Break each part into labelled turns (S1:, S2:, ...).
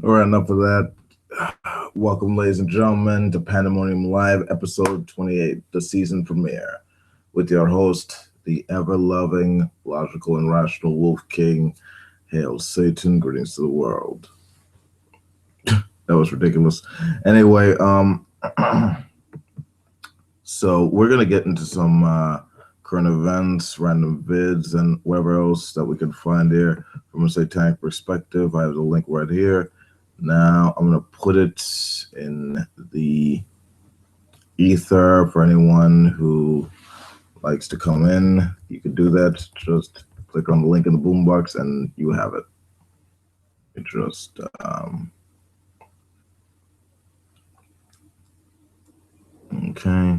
S1: All right, enough of that. Welcome, ladies and gentlemen, to Pandemonium Live, episode 28, the season premiere, with your host, the ever-loving, logical, and rational Wolf King. Hail Satan, greetings to the world. That was ridiculous. Anyway, so we're gonna get into some current events, random vids, and whatever else that we can find here from a satanic perspective. I have the link right here. Now I'm gonna put it in the ether for anyone who likes to come in. You can do that. Just click on the link in the boombox and you have it. It just okay.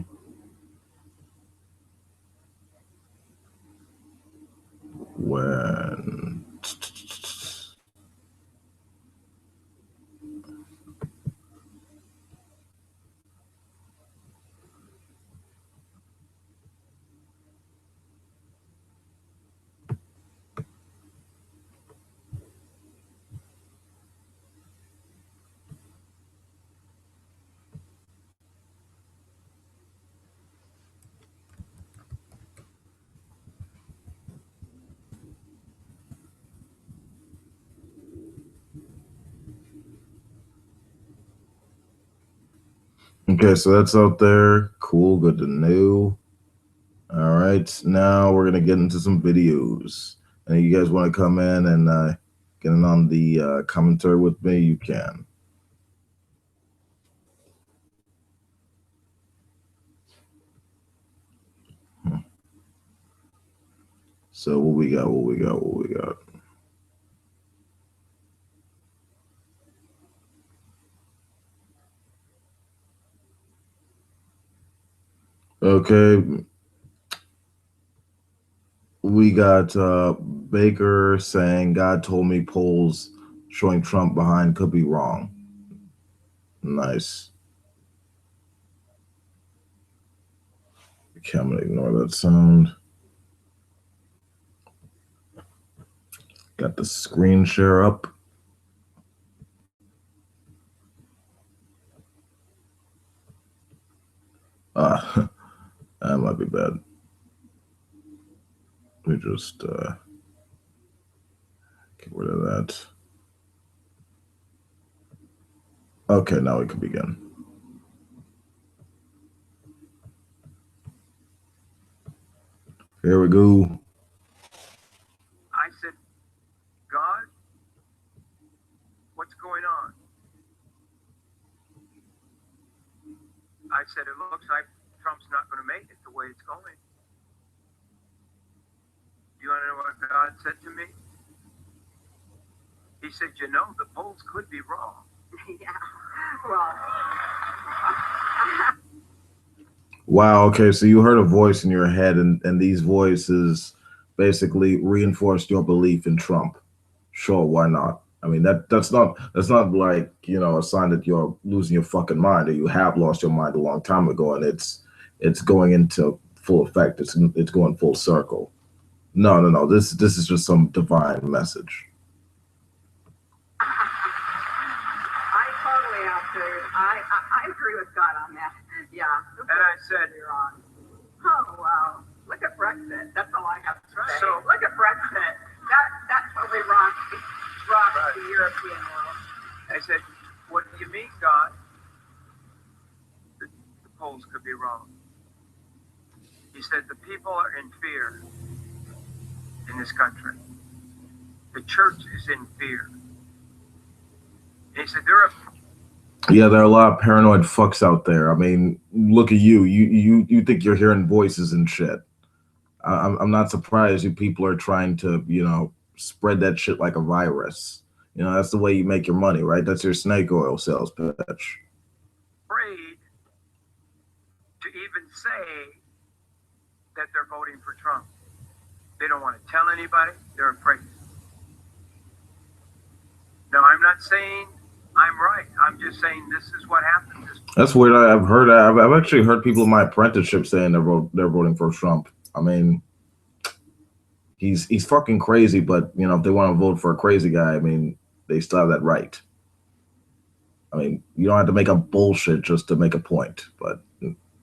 S1: When okay, so that's out there. Cool, good to know. All right, now we're gonna get into some videos. And you guys want to come in and get in on the commentary with me? You can. So what we got? What we got? What we got? Okay, we got Baker saying God told me polls showing Trump behind could be wrong. Nice. Okay, I'm gonna ignore that sound. Got the screen share up. That might be bad. Let me just get rid of that. Okay, now we can begin. Here we go.
S2: I said, God, what's going on? I said, it looks like Trump's not going to make it the way it's going. Do you want to know what God said to me? He said, you know, the polls could be wrong.
S3: Yeah, well.
S1: Wow, okay, so you heard a voice in your head, and these voices basically reinforced your belief in Trump. Sure, why not? I mean, that's not like, you know, a sign that you're losing your fucking mind, or you have lost your mind a long time ago, and it's going into full effect. It's going full circle. No. This is just some divine message.
S3: I totally answered. I agree with God on that. Yeah.
S2: And I said,
S3: you're on. Oh wow! Look at Brexit. That's all I have to say.
S2: So-
S3: Look at Brexit. That totally rocks
S2: Right.
S3: the European world.
S2: I said, what do you mean, God? The polls could be wrong. He said, the people are in fear in this country. The church is in fear. And he said,
S1: Yeah, there are a lot of paranoid fucks out there. I mean, look at you. You think you're hearing voices and shit. I'm not surprised you people are trying to, you know, spread that shit like a virus. You know, that's the way you make your money, right? That's your snake oil sales pitch.
S2: afraid to even say that they're voting for Trump. They don't want to tell anybody. They're afraid. Now, I'm not saying I'm right. I'm just saying this is what happens.
S1: That's weird. I've actually heard people in my apprenticeship saying they're voting for Trump. I mean, he's fucking crazy, but you know, if they want to vote for a crazy guy, I mean, they still have that right. I mean, you don't have to make a bullshit just to make a point, but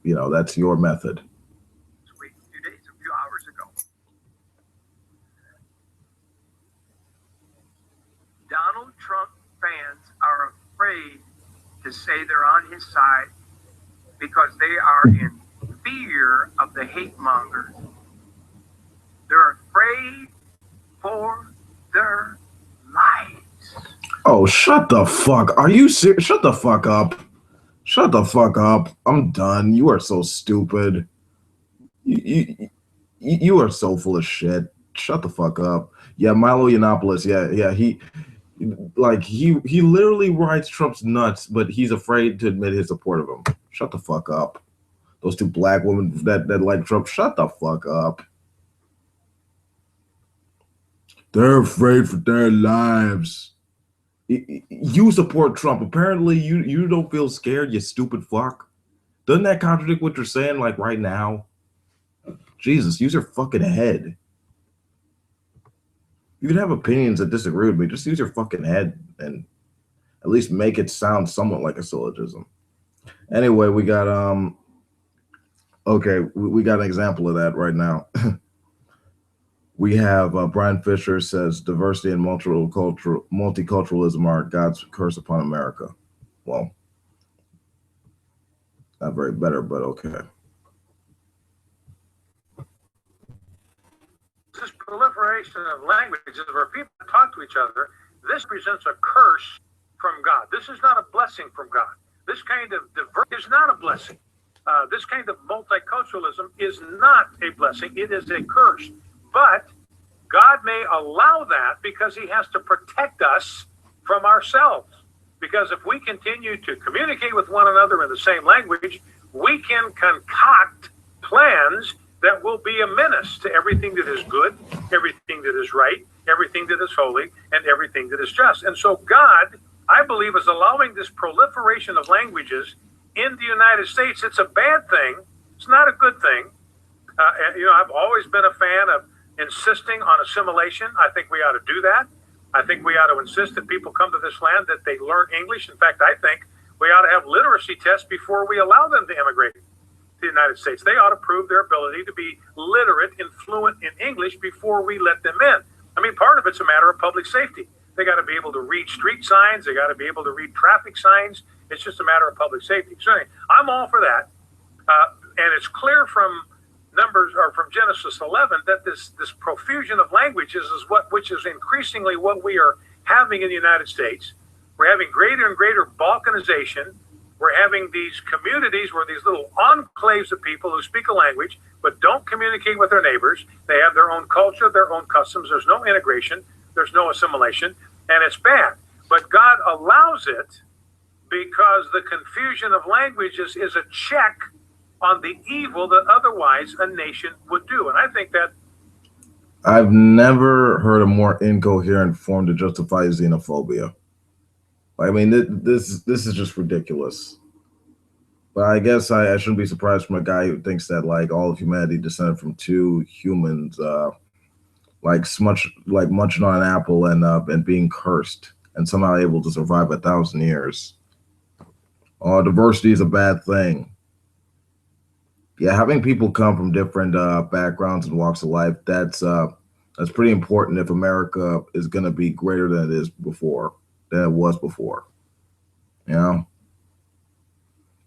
S1: that's your method.
S2: Sweet. A few hours ago. Donald Trump fans are afraid to say they're on his side because they are in fear of the hate mongers. They're afraid for their lives.
S1: Oh, shut the fuck. Are you serious? Shut the fuck up. Shut the fuck up. I'm done. You are so stupid. You are so full of shit. Shut the fuck up. Yeah, Milo Yiannopoulos. Yeah. He literally rides Trump's nuts, but he's afraid to admit his support of him. Shut the fuck up. Those two black women that like Trump. Shut the fuck up. They're afraid for their lives. You support Trump. Apparently, you don't feel scared, you stupid fuck. Doesn't that contradict what you're saying, like right now? Jesus, use your fucking head. You can have opinions that disagree with me. Just use your fucking head and at least make it sound somewhat like a syllogism. Anyway, we got we got an example of that right now. We have Brian Fisher says diversity and multiculturalism are God's curse upon America. Well, not very better, but okay.
S4: This proliferation of languages where people talk to each other, this presents a curse from God. This is not a blessing from God. This kind of diversity is not a blessing. This kind of multiculturalism is not a blessing. It is a curse. But God may allow that because he has to protect us from ourselves. Because if we continue to communicate with one another in the same language, we can concoct plans that will be a menace to everything that is good, everything that is right, everything that is holy, and everything that is just. And so God, I believe, is allowing this proliferation of languages in the United States. It's a bad thing. It's not a good thing. I've always been a fan of insisting on assimilation. I think we ought to do that. I think we ought to insist that people come to this land, that they learn English. In fact, I think we ought to have literacy tests before we allow them to immigrate to the United States. They ought to prove their ability to be literate and fluent in English before we let them in. I mean, part of it's a matter of public safety. They got to be able to read street signs. They got to be able to read traffic signs. It's just a matter of public safety. So anyway, I'm all for that. And it's clear from Numbers or from Genesis 11 that this profusion of languages is which is increasingly what we are having in the United States. We're having greater and greater balkanization. We're having these communities where these little enclaves of people who speak a language but don't communicate with their neighbors. They have their own culture, their own customs. There's no integration. There's no assimilation, and it's bad. But God allows it because the confusion of languages is a check on the evil that otherwise a nation would do. And I think that
S1: I've never heard a more incoherent form to justify xenophobia. I mean, this is just ridiculous. But I guess I shouldn't be surprised from a guy who thinks that like all of humanity descended from two humans, munching on an apple and being cursed and somehow able to survive 1,000 years. Oh, diversity is a bad thing. Yeah, having people come from different backgrounds and walks of life, that's pretty important if America is going to be greater than it was before. You know,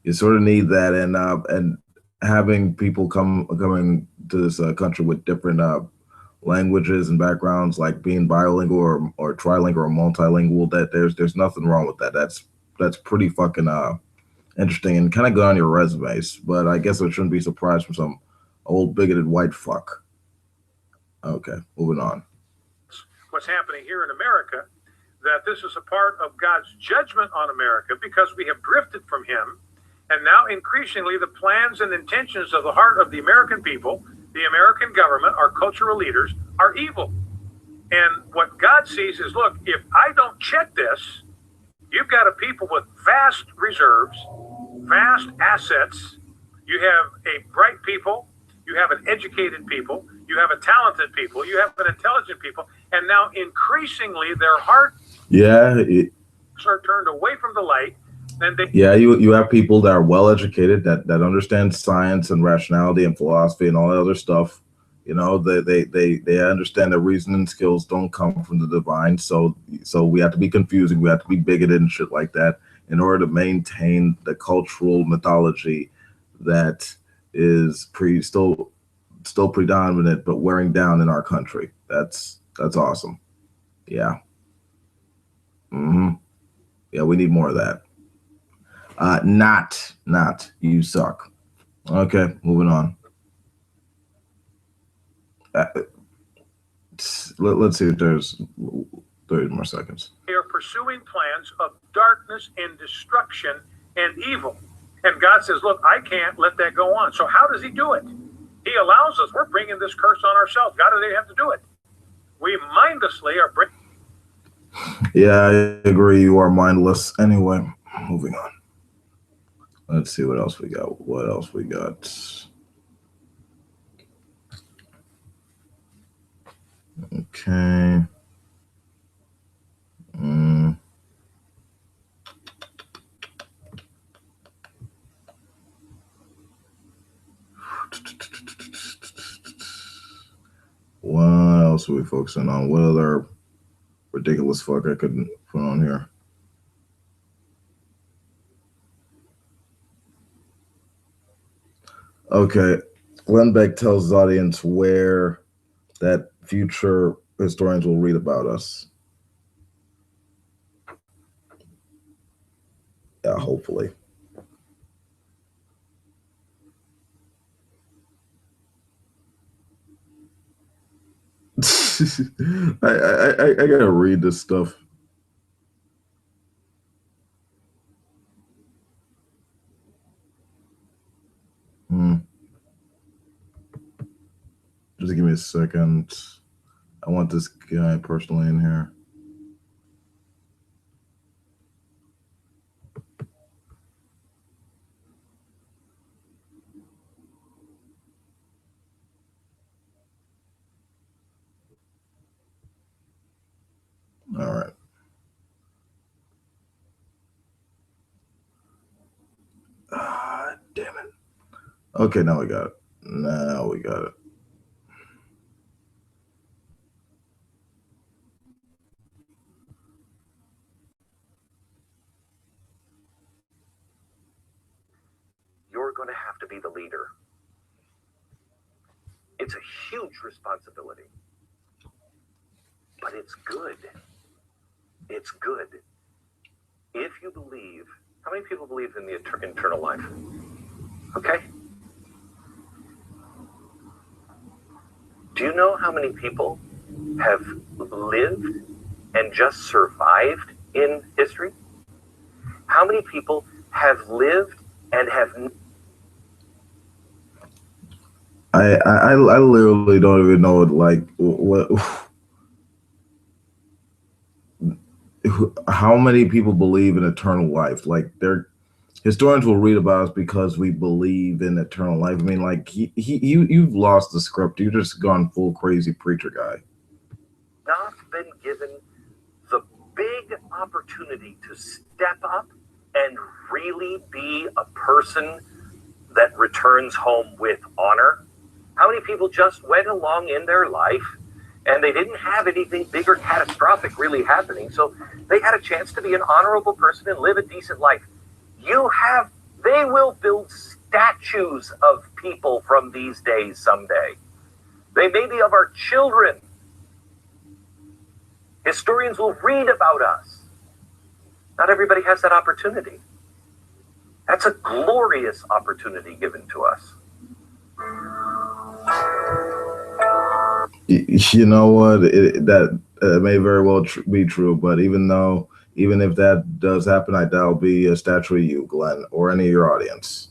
S1: you sort of need that, and having people coming to this country with different languages and backgrounds, like being bilingual or trilingual or multilingual, that there's nothing wrong with that. That's pretty fucking interesting and kind of good on your resumes, but I guess I shouldn't be surprised from some old bigoted white fuck. Okay, moving on.
S4: what's happening here in America, that this is a part of God's judgment on America because we have drifted from him. And now increasingly the plans and intentions of the heart of the American people, the American government, our cultural leaders are evil. And what God sees is, look, if I don't check this, you've got a people with vast reserves, vast assets. You have a bright people. You have an educated people. You have a talented people. You have an intelligent people. And now increasingly their hearts are turned away from the light. And they,
S1: Yeah, you have people that are well educated, that understand science and rationality and philosophy and all that other stuff. You know, they understand that reasoning skills don't come from the divine. So we have to be confusing. We have to be bigoted and shit like that in order to maintain the cultural mythology that is still predominant but wearing down in our country. That's awesome. Yeah. Hmm. Yeah, we need more of that. Not you suck. Okay, moving on. Uh, let's see if there's 30 more seconds.
S4: they are pursuing plans of darkness and destruction and evil. And God says, look, I can't let that go on. So how does he do it? He allows us. We're bringing this curse on ourselves. God didn't have to do it. We mindlessly are bringing.
S1: Yeah, I agree. You are mindless. Anyway, moving on. Let's see what else we got. What else we got? Okay. What else are we focusing on? What other ridiculous fuck I couldn't put on here? Okay. Glenn Beck tells his audience where that future historians will read about us. Yeah, hopefully. I gotta read this stuff. Just give me a second. I want this guy personally in here. All right. Damn it. Okay, now we got it. Now we got it.
S5: You're going to have to be the leader. It's a huge responsibility. But it's good. It's good. If you believe, how many people believe in the eternal life? Okay. Do you know how many people have lived and just survived in history? How many people have lived and have...
S1: I literally don't even know like what how many people believe in eternal life. Like historians will read about us because we believe in eternal life. I mean, like you've lost the script. You've just gone full crazy preacher guy.
S5: Not been given the big opportunity to step up and really be a person that returns home with honor. How many people just went along in their life and they didn't have anything big or catastrophic really happening, so they had a chance to be an honorable person and live a decent life? They will build statues of people from these days someday. They may be of our children. Historians will read about us. Not everybody has that opportunity. That's a glorious opportunity given to us.
S1: You know what? That may very well be true, but even if that does happen, I doubt it'll be a statue of you, Glenn, or any of your audience.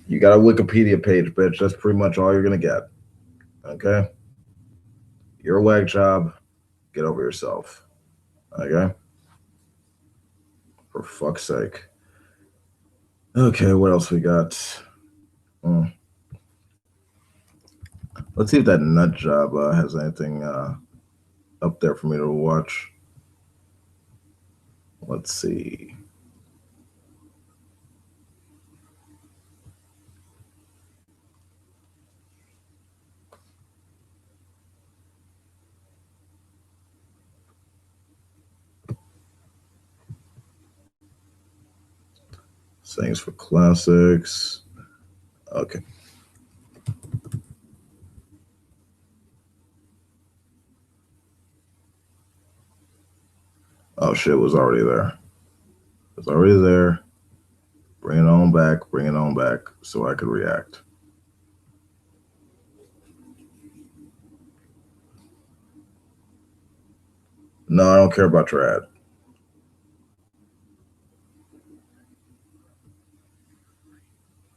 S1: You got a Wikipedia page, bitch. That's pretty much all you're gonna get. Okay? You're a whack job. Get over yourself. Okay? For fuck's sake. Okay, what else we got? Let's see if that nut job has anything up there for me to watch. Let's see. Thanks for classics. Okay. Oh shit, it was already there. It was already there. Bring it on back so I could react. No, I don't care about your ad.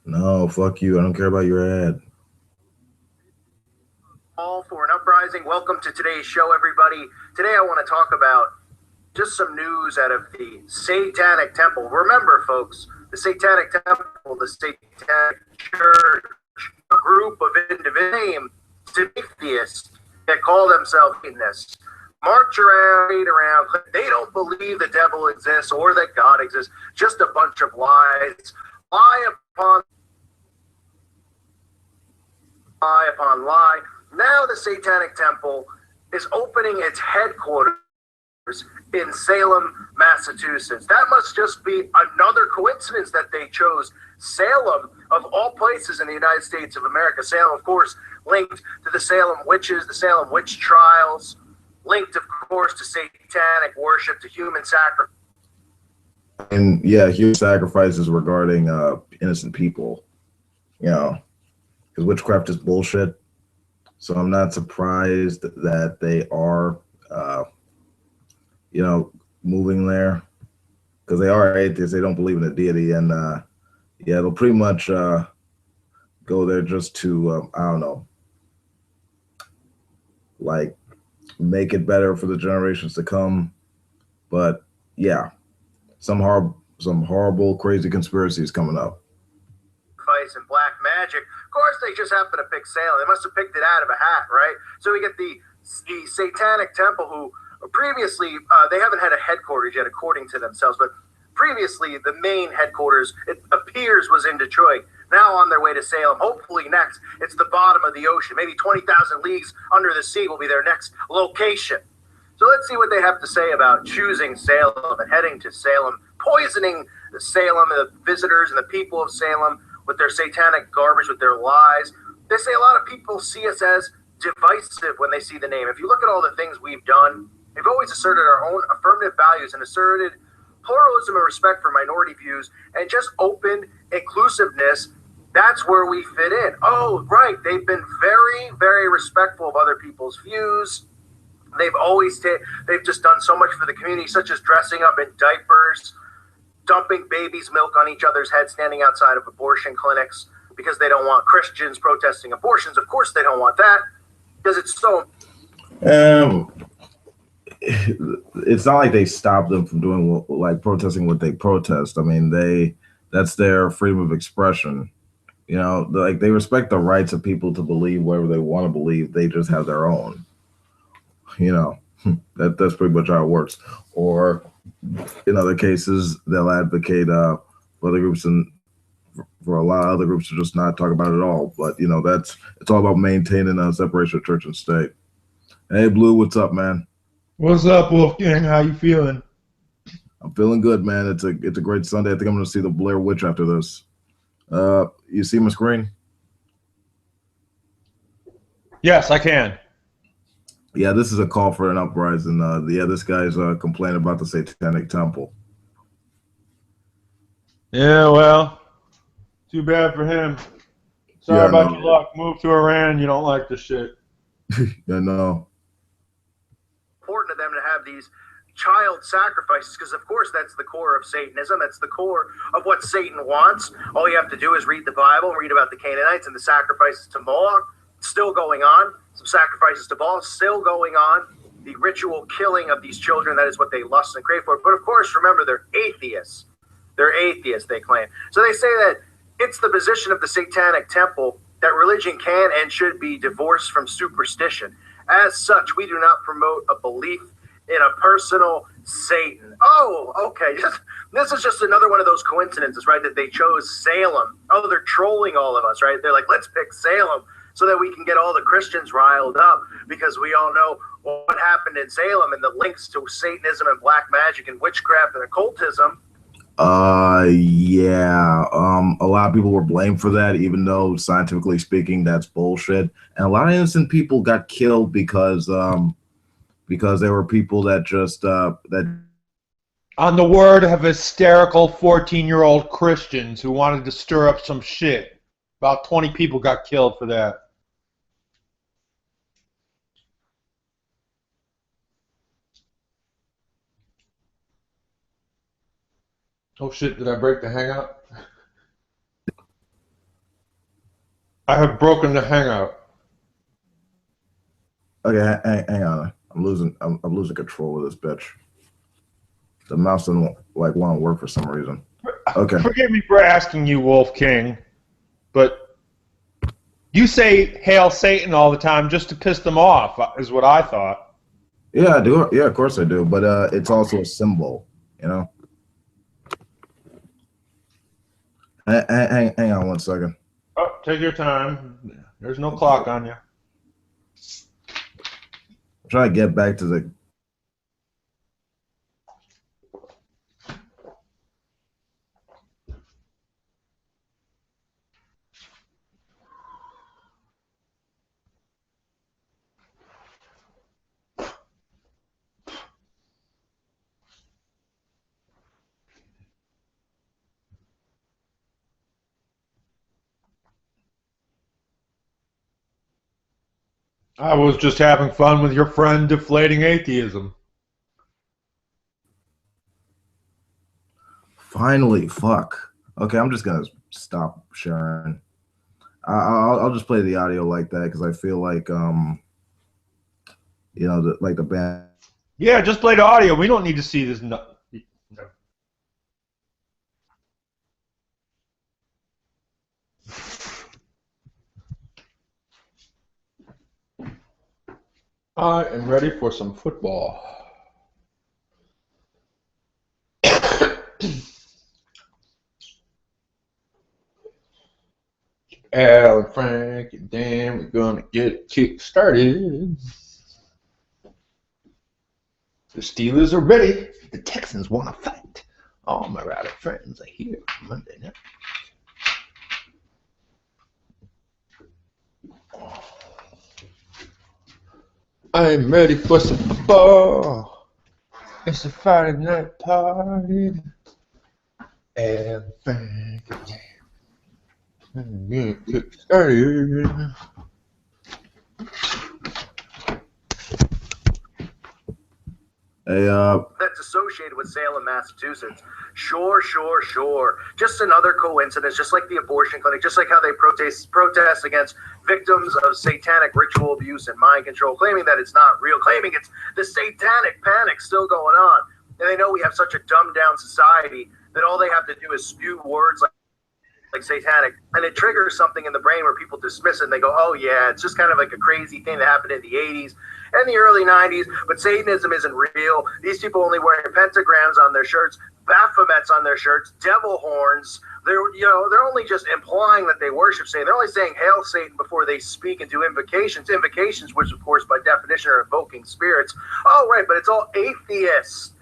S1: No, fuck you. I don't care about your ad.
S6: All for an uprising. Welcome to today's show, everybody. Today I want to talk about just some news out of the Satanic Temple. Remember, folks, the Satanic Temple, the Satanic Church, a group of individuals, atheists that call themselves Satanists, march around. They don't believe the devil exists or that God exists. Just a bunch of lies. Lie upon lie. Now the Satanic Temple is opening its headquarters in Salem, Massachusetts. That must just be another coincidence that they chose Salem, of all places in the United States of America. Salem, of course, linked to the Salem witches, the Salem witch trials, linked, of course, to satanic worship, to human sacrifice.
S1: And yeah, human sacrifices regarding innocent people, you know, because witchcraft is bullshit. So I'm not surprised that they are, you know, moving there, because they are atheists. They don't believe in a deity, and yeah, they'll pretty much go there just to I don't know, like make it better for the generations to come. But yeah, some horrible, crazy conspiracies coming up.
S6: And black magic. Of course, they just happen to pick Salem. They must have picked it out of a hat, right? So we get the Satanic Temple, who previously, they haven't had a headquarters yet, according to themselves, but previously the main headquarters, it appears, was in Detroit. Now on their way to Salem. Hopefully next, it's the bottom of the ocean. Maybe 20,000 leagues under the sea will be their next location. So let's see what they have to say about choosing Salem and heading to Salem, poisoning Salem, the visitors and the people of Salem with their satanic garbage, with their lies. They say a lot of people see us as divisive when they see the name. If you look at all the things we've done, we've always asserted our own affirmative values and asserted pluralism and respect for minority views and just open inclusiveness. That's where we fit in. Oh, right. They've been very, very respectful of other people's views. They've always they've just done so much for the community, such as dressing up in diapers, dumping babies' milk on each other's heads, standing outside of abortion clinics because they don't want Christians protesting abortions. Of course they don't want that, because it's so...
S1: It's not like they stopped them from doing like protesting what they protest. I mean, that's their freedom of expression. You know, like they respect the rights of people to believe whatever they want to believe. They just have their own. You know, that's pretty much how it works. Or in other cases, they'll advocate for other groups, and for a lot of other groups to just not talk about it at all. But you know, it's all about maintaining a separation of church and state. Hey, Blue, what's up, man?
S7: What's up, Wolfgang? How you feeling?
S1: I'm feeling good, man. It's a great Sunday. I think I'm going to see the Blair Witch after this. You see my screen?
S7: Yes, I can.
S1: Yeah, this is a call for an uprising. Yeah, this guy's complaining about the Satanic Temple.
S7: Yeah, well, too bad for him. Sorry about your luck. Move to Iran. You don't like the shit.
S1: Yeah, no.
S6: Important to them to have these child sacrifices, because of course that's the core of Satanism. That's the core of what Satan wants. All you have to do is read the Bible and read about the Canaanites and the sacrifices to Moloch. Still going on. Some sacrifices to Baal still going on. The ritual killing of these children, that is what they lust and crave for. But of course, remember, they're atheists. They're atheists, they claim. So they say that it's the position of the Satanic Temple that religion can and should be divorced from superstition. As such, we do not promote a belief in a personal Satan. Oh, okay. This is just another one of those coincidences, right? That they chose Salem. Oh, they're trolling all of us, right? They're like, let's pick Salem so that we can get all the Christians riled up, because we all know what happened in Salem and the links to Satanism and black magic and witchcraft and occultism.
S1: Yeah. A lot of people were blamed for that, even though scientifically speaking, that's bullshit. And a lot of innocent people got killed because there were people that just that.
S7: On the word of hysterical 14-year-old Christians who wanted to stir up some shit. About 20 people got killed for that. Oh shit, did I break the hangout? I have broken the hangout.
S1: Okay, hang on. I'm losing control of this bitch. The mouse doesn't want to work for some reason. Okay.
S7: Forgive me for asking you, Wolf King, but you say "Hail Satan" all the time just to piss them off, is what I thought.
S1: Yeah, I do. Yeah, of course I do. But it's also a symbol, you know. Hang on one second.
S7: Oh, take your time. There's no clock on you.
S1: I'm trying to get back to the.
S7: I was just having fun with your friend deflating atheism.
S1: Finally, fuck. Okay, I'm just gonna stop sharing. I'll just play the audio like that because I feel like you know, like the band.
S7: Yeah, just play the audio. We don't need to see this. No. I am ready for some football. Al and Frank and Dan, we're gonna get it kick started. The Steelers are ready. The Texans want to fight. All my rowdy friends are here Monday night. I'm ready for some football. It's a Friday night party. And Frank and Dan. Get started.
S1: Hey,
S6: That's associated with Salem, Massachusetts. Sure. Just another coincidence, just like the abortion clinic, just like how they protest against victims of satanic ritual abuse and mind control, claiming that it's not real, claiming it's the satanic panic still going on. And they know we have such a dumbed down society that all they have to do is spew words like satanic, and it triggers something in the brain where people dismiss it and they go, oh yeah, it's just kind of like a crazy thing that happened in the 80s and the early 90s, but Satanism isn't real. These people only wearing pentagrams on their shirts, Baphomets on their shirts, devil horns. They're only just implying that they worship Satan. They're only saying hail Satan before they speak and do invocations, which of course by definition are invoking spirits. Oh right, but it's all atheists.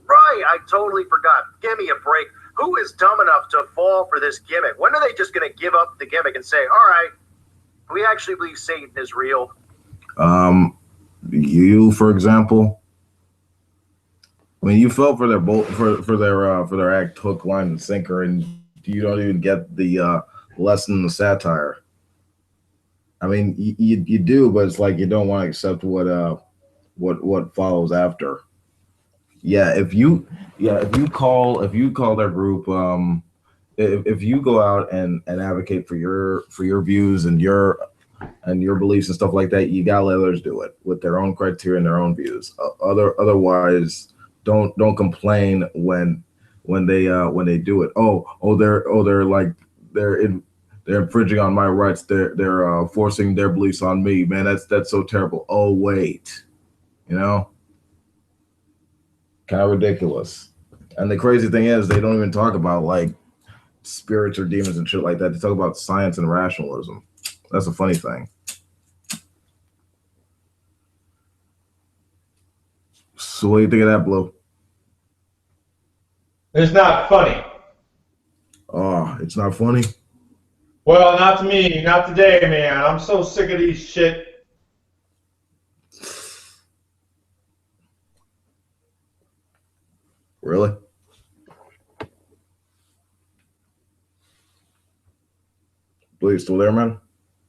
S6: Right, I totally forgot. Give me a break. Who is dumb enough to fall for this gimmick? When are they just going to give up the gimmick and say, all right, we actually believe Satan is real?
S1: You, for example, I mean, you fell for their for their act, hook, line, and sinker, and you don't even get the lesson in the satire. I mean, you do, but it's like you don't want to accept what follows after. Yeah, if you call their group, if you go out and advocate for your views and your beliefs and stuff like that, you gotta let others do it with their own criteria and their own views. Otherwise, don't complain when they do it. They're infringing on my rights. They're forcing their beliefs on me. Man, that's so terrible. Oh wait, you know. Kind of ridiculous. And the crazy thing is, they don't even talk about like spirits or demons and shit like that. They talk about science and rationalism. That's a funny thing. So what do you think of that, Blue?
S7: It's not funny.
S1: Oh, it's not funny.
S7: Well, not to me, not today, man. I'm so sick of these shit.
S1: Really? Blue, you still there, man?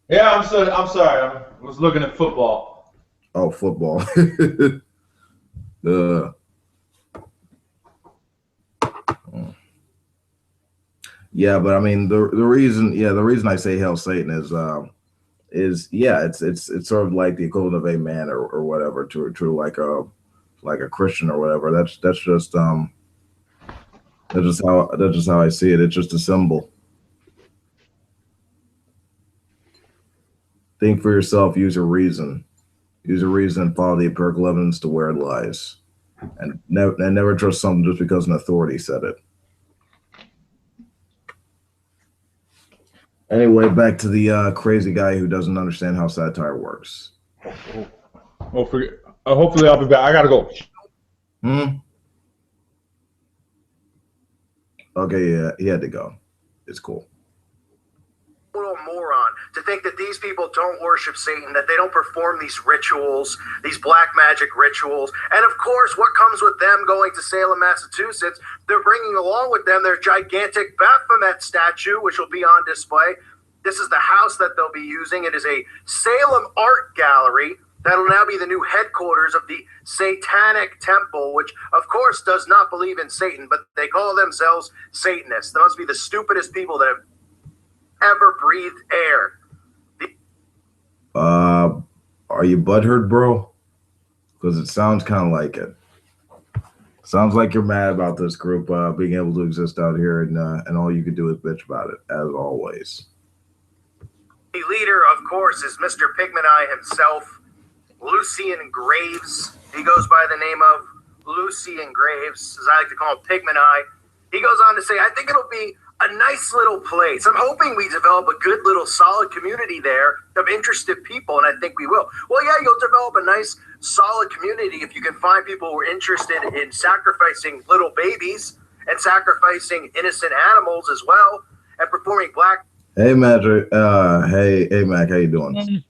S7: Yeah, I'm sorry. I was looking at football.
S1: Oh, football. Yeah, but I mean the reason I say Hail Satan is yeah, it's sort of like the equivalent of amen or whatever to like a Christian or whatever. That's just that's just how I see it. It's just a symbol. Think for yourself, use your reason. Use your reason and follow the empirical evidence to where it lies. And never trust something just because an authority said it. Anyway, back to the crazy guy who doesn't understand how satire works.
S7: Oh, hopefully I'll be back. I gotta go.
S1: Okay, yeah, he had to go. It's cool.
S6: Little moron to think that these people don't worship Satan, that they don't perform these rituals, these black magic rituals. And of course, what comes with them going to Salem, Massachusetts, they're bringing along with them their gigantic Baphomet statue, which will be on display. This is the house that they'll be using. It is a Salem art gallery that'll now be the new headquarters of the Satanic Temple, which of course does not believe in Satan, but they call themselves Satanists. They must be the stupidest people that have ever breathed air.
S1: Are you butthurt, bro? Because it sounds kind of like it. Sounds like you're mad about this group being able to exist out here, and all you could do is bitch about it, as always.
S6: The leader, of course, is Mr. Pigman Eye himself, Lucian Graves. He goes by the name of Lucian Graves, as I like to call him, Pigman Eye. He goes on to say, I think it'll be a nice little place. I'm hoping we develop a good little solid community there of interested people, and I think we will. Well, yeah, you'll develop a nice solid community if you can find people who are interested in sacrificing little babies and sacrificing innocent animals as well, and performing black.
S1: Hey, Magic. Hey, Mac. How you doing?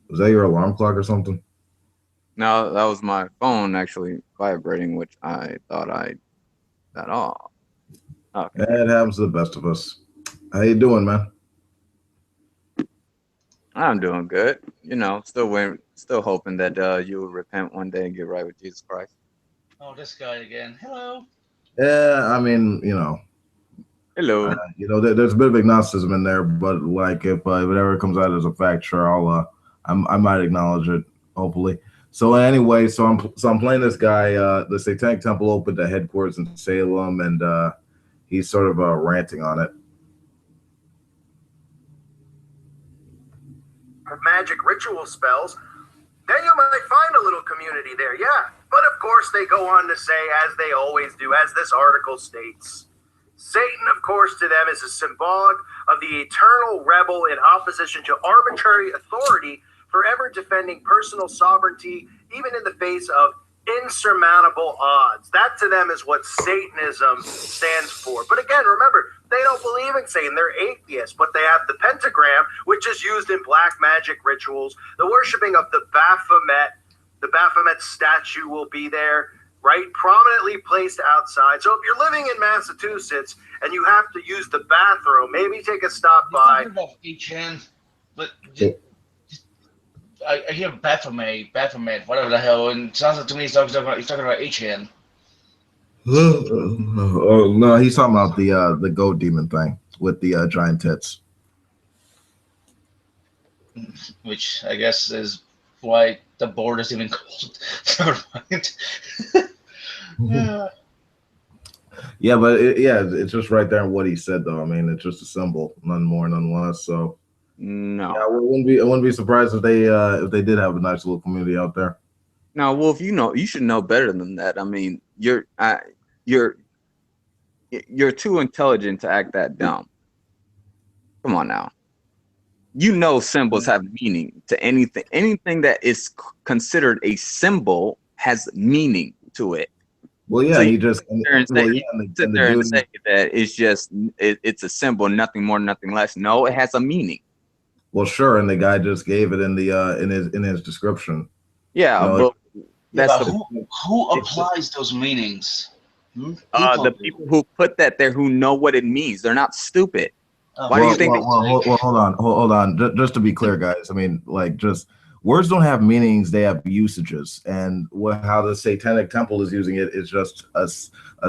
S1: Was that your alarm clock or something?
S8: No, that was my phone actually vibrating, which I thought I got off. Okay.
S1: It happens to the best of us. How you doing, man?
S8: I'm doing good. You know, still hoping that you will repent one day and get right with Jesus Christ.
S9: Oh, this guy again. Hello.
S1: Yeah, I mean, you know.
S8: Hello.
S1: There's a bit of agnosticism in there, but like if it ever comes out as a fact, sure, I might acknowledge it, hopefully. So anyway, so I'm playing this guy. The Satanic Temple opened a headquarters in Salem, and he's sort of ranting on it.
S6: Magic ritual spells, then you might find a little community there, yeah. But of course, they go on to say, as they always do, as this article states, Satan, of course, to them is a symbolic of the eternal rebel in opposition to arbitrary authority, forever defending personal sovereignty, even in the face of insurmountable odds. That to them is what Satanism stands for. But again, remember, they don't believe in Satan. They're atheists, but they have the pentagram, which is used in black magic rituals. The worshiping of the Baphomet. The Baphomet statue will be there, right? Prominently placed outside. So if you're living in Massachusetts and you have to use the bathroom, maybe take a stop by.
S9: Talking about HN, but I hear Baphomet, whatever the hell, and it sounds like to me he's talking about HN.
S1: Oh no, he's talking about the goat demon thing with the giant tits.
S9: Which I guess is why the board is even called. Never mind.
S1: Yeah, but it's just right there in what he said, though. I mean, it's just a symbol, none more, none less. So
S8: no,
S1: yeah, I wouldn't be surprised if they did have a nice little community out there.
S8: Now, Wolf, you should know better than that. I mean, you're too intelligent to act that dumb. Come on now. You know symbols have meaning to anything. Anything that is considered a symbol has meaning to it.
S1: Well, yeah,
S8: So
S1: you just well, yeah,
S8: sit there and say that it's just it's a symbol, nothing more, nothing less. No, it has a meaning.
S1: Well, sure, and the guy just gave it in the in his description.
S8: Yeah,
S1: You know,
S8: but that's
S9: but who applies those meanings?
S8: The people who put that there, who know what it means. They're not stupid. Why
S1: well,
S8: do you think?
S1: Hold on. Just to be clear, guys. I mean, like, just words don't have meanings; they have usages. And how the Satanic Temple is using it is just a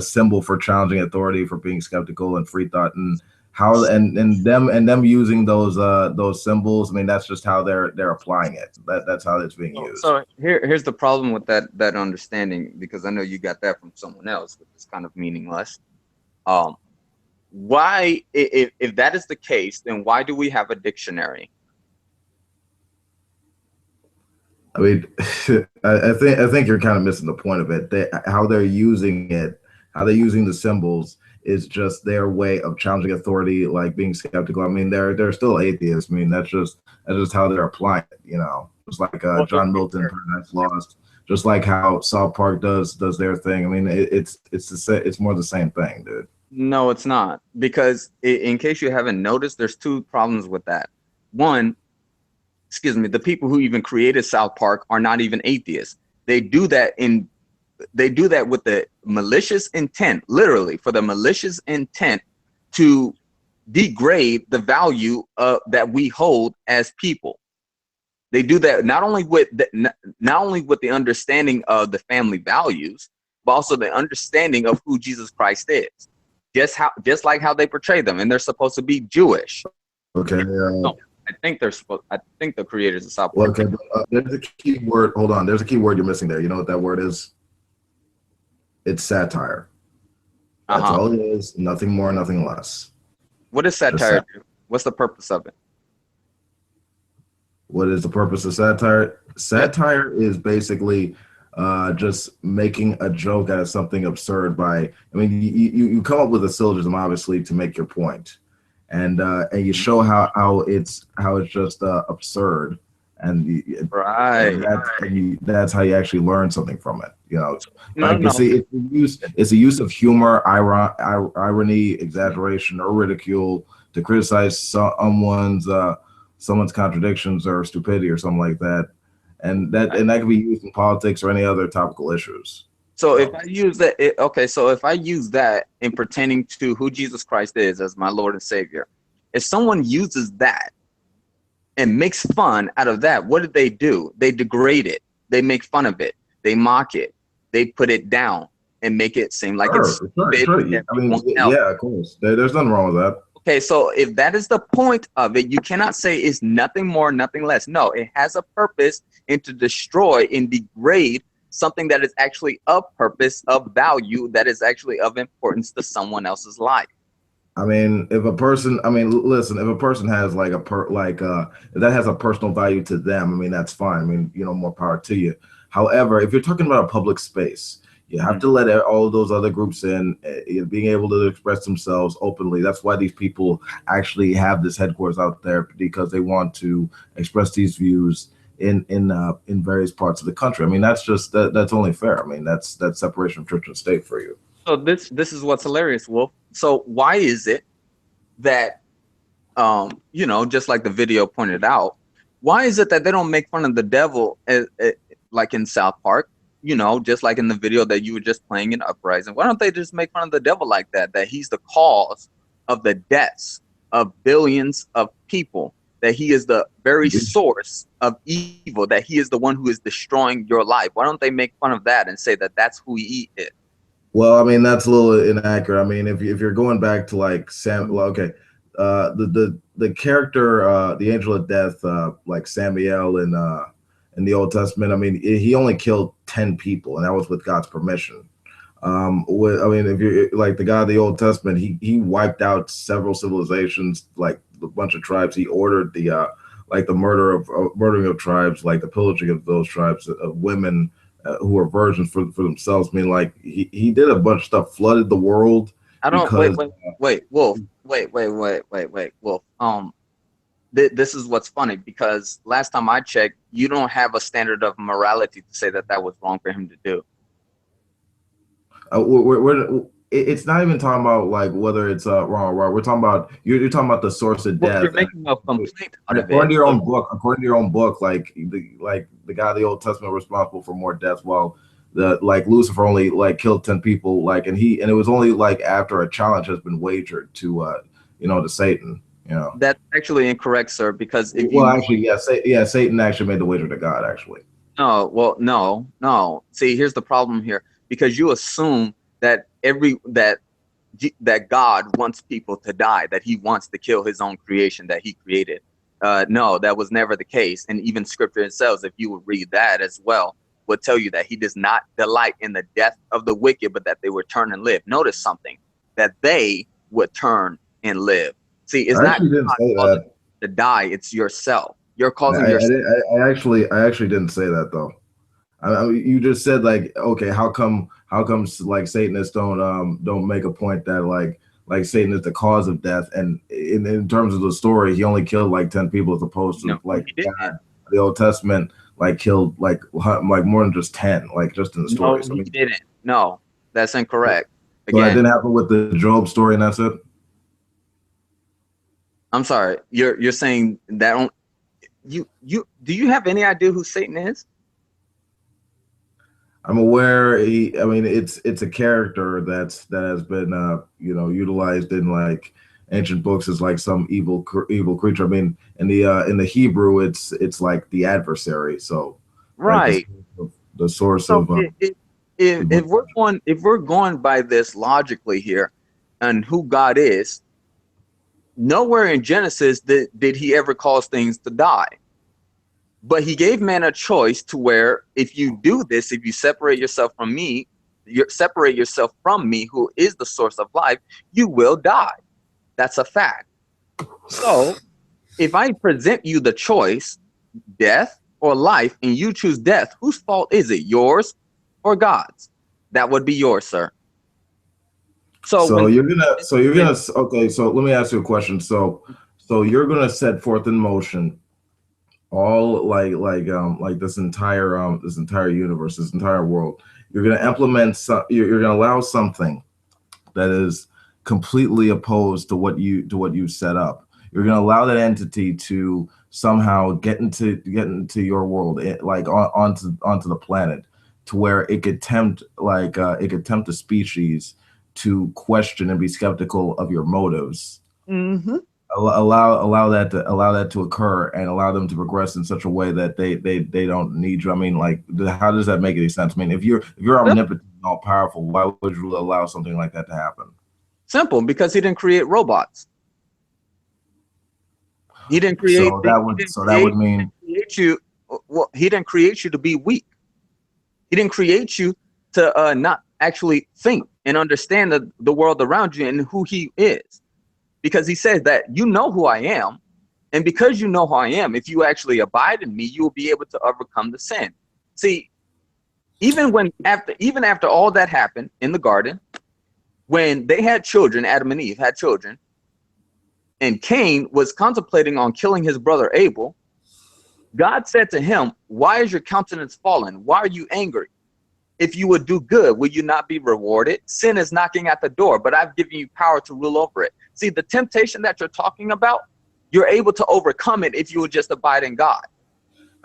S1: symbol for challenging authority, for being skeptical and free thought, and how and them using those symbols. I mean, that's just how they're applying it. That's how it's being used.
S8: So here's the problem with that understanding, because I know you got that from someone else, which is kind of meaningless. Why, if that is the case, then why do we have a dictionary?
S1: I mean, I think you're kind of missing the point of it. How they're using it, how they're using the symbols is just their way of challenging authority, like being skeptical. I mean, they're still atheists. I mean, that's just how they're applying it. You know, just like John Milton, Paradise Lost, just like how South Park does their thing. I mean, it's more the same thing, dude.
S8: No, it's not, because in case you haven't noticed, there's two problems with that. One, excuse me, the people who even created South Park are not even atheists. They do that with the malicious intent, literally for the malicious intent to degrade the value that we hold as people. They do that not only with the understanding of the family values, but also the understanding of who Jesus Christ is. Just like how they portray them, and they're supposed to be Jewish.
S1: Okay.
S8: No, I think the creators of South Park.
S1: Okay, there's a key word. Hold on, there's a key word you're missing there. You know what that word is? It's satire. That's all it is. Nothing more, nothing less.
S8: What is satire do? What's the purpose of it?
S1: What is the purpose of satire? Satire is basically just making a joke out of something absurd I mean, you come up with a syllogism, obviously, to make your point, and you show how it's just absurd, and that's how you actually learn something from it. You know, you see, it's the use of humor, irony, exaggeration, or ridicule to criticize someone's contradictions or stupidity or something like that. And that can be used in politics or any other topical issues.
S8: So if I use that, so if I use that in pertaining to who Jesus Christ is as my Lord and Savior, if someone uses that and makes fun out of that, what do? They degrade it. They make fun of it. They mock it. They put it down and make it seem like it's
S1: sure. I mean, yeah, of course. There's nothing wrong with that.
S8: Okay, so if that is the point of it, you cannot say it's nothing more, nothing less. No, it has a purpose, and to destroy and degrade something that is actually of purpose, of value, that is actually of importance to someone else's life.
S1: I mean, if a person has like if that has a personal value to them, I mean, that's fine. I mean, more power to you. However, if you're talking about a public space, you have to let all of those other groups in, being able to express themselves openly. That's why these people actually have this headquarters out there, because they want to express these views in various parts of the country. I mean, that's only fair. I mean, that's separation of church and state for you.
S8: So this is what's hilarious, Wolf. So why is it that, just like the video pointed out, why is it that they don't make fun of the devil like in South Park? Just like in the video that you were just playing in Uprising, why don't they just make fun of the devil like that? That he's the cause of the deaths of billions of people, that he is the very source of evil, that he is the one who is destroying your life. Why don't they make fun of that and say that that's who he is?
S1: Well, I mean, that's a little inaccurate. I mean, if you're going back to like Sam, well, okay, the character, the angel of death, like Samuel in the Old Testament, I mean, he only killed 10 people, and that was with God's permission. If you're like the God of the Old Testament, he wiped out several civilizations, like a bunch of tribes. He ordered the murdering of tribes, like the pillaging of those tribes, of women, who are virgins for themselves. I mean, like he did a bunch of stuff, flooded the world.
S8: I don't
S1: because
S8: wait, Wolf. Wait, Wolf. This is what's funny, because last time I checked, you don't have a standard of morality to say that that was wrong for him to do.
S1: It's not even talking about like whether it's wrong or right. We're talking about you're talking about the source of death.
S8: You're making a complaint out of it.
S1: According to your own book, like the guy of the Old Testament responsible for more deaths, while Lucifer only like killed 10 people, like and it was only like after a challenge has been wagered to to Satan.
S8: That's actually incorrect, sir, because if
S1: Satan actually made the wager to God, actually.
S8: No. See, here's the problem here, because you assume that that God wants people to die, that he wants to kill his own creation that he created. No, that was never the case. And even scripture itself, if you would read that as well, would tell you that he does not delight in the death of the wicked, but that they would turn and live. Notice something, that they would turn and live. See, it's not to die, it's yourself. You're causing yourself.
S1: I actually didn't say that though. I mean, you just said like, okay, how come like Satanists don't make a point that like Satan is the cause of death, and in terms of the story, he only killed like 10 people as opposed to God, the Old Testament like killed like more than just 10, like just in the story.
S8: No, he didn't. No, that's incorrect.
S1: Again, that didn't happen with the Job story, and that's it.
S8: I'm sorry. You're saying that do you have any idea who Satan is?
S1: I'm aware. It's a character that has been utilized in like ancient books as like some evil creature. I mean, in the Hebrew, it's like the adversary. So
S8: right,
S1: like the source of.
S8: If we're going by this logically here, and who God is. Nowhere in Genesis did he ever cause things to die. But he gave man a choice to where if you do this, if you separate yourself from me, who is the source of life, you will die. That's a fact. So if I present you the choice, death or life, and you choose death, whose fault is it? Yours or God's? That would be yours, sir. So let me ask you a question. So you're gonna set forth in motion all like this entire universe, this entire world. You're gonna implement you're gonna allow something that is completely opposed to what you set up. You're gonna allow that entity to somehow get into your world, like onto the planet, to where it could tempt the species to question and be skeptical of your motives. Mm-hmm.
S1: Allow that to occur, and allow them to progress in such a way that they don't need you. I mean, like, how does that make any sense? I mean, if you're omnipotent and all powerful, why would you allow something like that to happen?
S8: Simple, because he didn't create robots. He didn't create. He didn't create you to be weak. He didn't create you to not actually think and understand the world around you and who he is, because he says that you know who I am, and because you know who I am, if you actually abide in me, you will be able to overcome the sin. See, even after all that happened in the garden, when they had children, Adam and Eve had children, and Cain was contemplating on killing his brother Abel, God said to him, "Why is your countenance fallen? Why are you angry? If you would do good, will you not be rewarded? Sin is knocking at the door, but I've given you power to rule over it." See, the temptation that you're talking about, you're able to overcome it if you would just abide in God.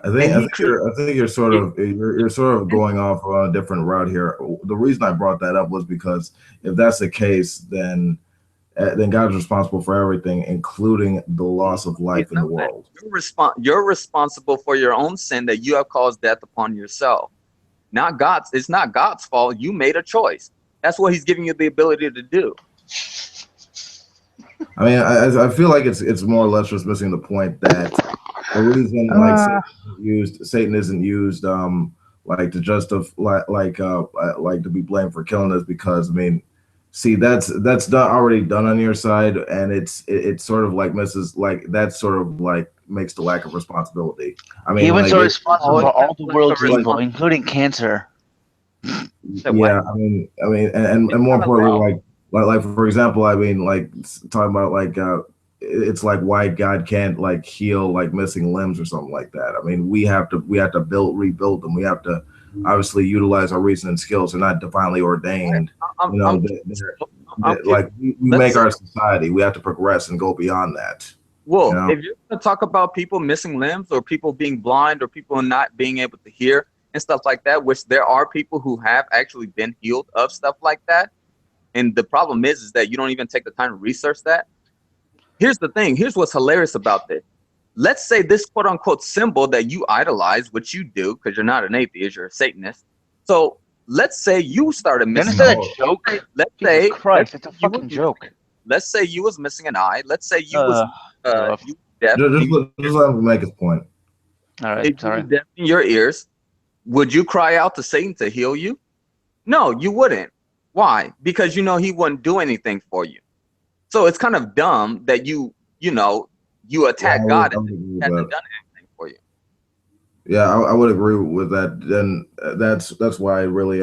S1: I think you're sort of going off on a different route here. The reason I brought that up was because if that's the case, then God's responsible for everything, including the loss of life in the world.
S8: You're responsible for your own sin that you have caused death upon yourself. Not God's. It's not God's fault. You made a choice. That's what he's giving you the ability to do.
S1: I mean, I feel like it's more or less just missing the point that the reason Satan isn't used like to justify like to be blamed for killing us, because I mean, See, that's done already done on your side, and it's sort of like misses like that sort of like makes the lack of responsibility. I mean,
S10: Humans
S1: like
S10: are
S1: it,
S10: responsible for all the world's
S1: like
S10: evil, including cancer.
S8: Say
S1: yeah,
S8: what?
S1: I mean, and more
S8: Not
S1: importantly,
S8: allowed.
S1: like for example, I mean, like talking about like it's like why God can't like heal like missing limbs or something like that. I mean, we have to rebuild them. We have to obviously utilize our reason and skills. They're not divinely ordained.
S8: I'm,
S1: You know,
S8: I'm, I'm
S1: like we
S8: let's
S1: make
S8: say,
S1: our society. We have to progress and go beyond that. You
S8: Wolf,
S1: know,
S8: if you're going to talk about people missing limbs or people being blind or people not being able to hear and stuff like that, which there are people who have actually been healed of stuff like that. And the problem is that you don't even take the time to research that. Here's the thing. Here's what's hilarious about this. Let's say this quote unquote symbol that you idolize, which you do because you're not an atheist, you're a Satanist. So let's say you started
S10: You
S8: missing.
S10: understand that joke?
S8: Let's
S10: Jesus
S8: say
S10: Christ, it's a
S8: you
S10: fucking
S8: was
S10: joke.
S8: let's say you was missing an eye. Let's say you was
S10: Wolf.
S8: you deaf.
S1: just let him make his point.
S10: All right,
S8: If you
S10: sorry.
S8: was deaf in your ears, would you cry out to Satan to heal you? No, you wouldn't. Why? Because you know he wouldn't do anything for you. So it's kind of dumb that you attack
S1: Yeah,
S8: God
S1: I
S8: and
S1: would agree
S8: he
S1: with
S8: hasn't
S1: that.
S8: done anything for you.
S1: Yeah, I would agree with that. Then that's why I really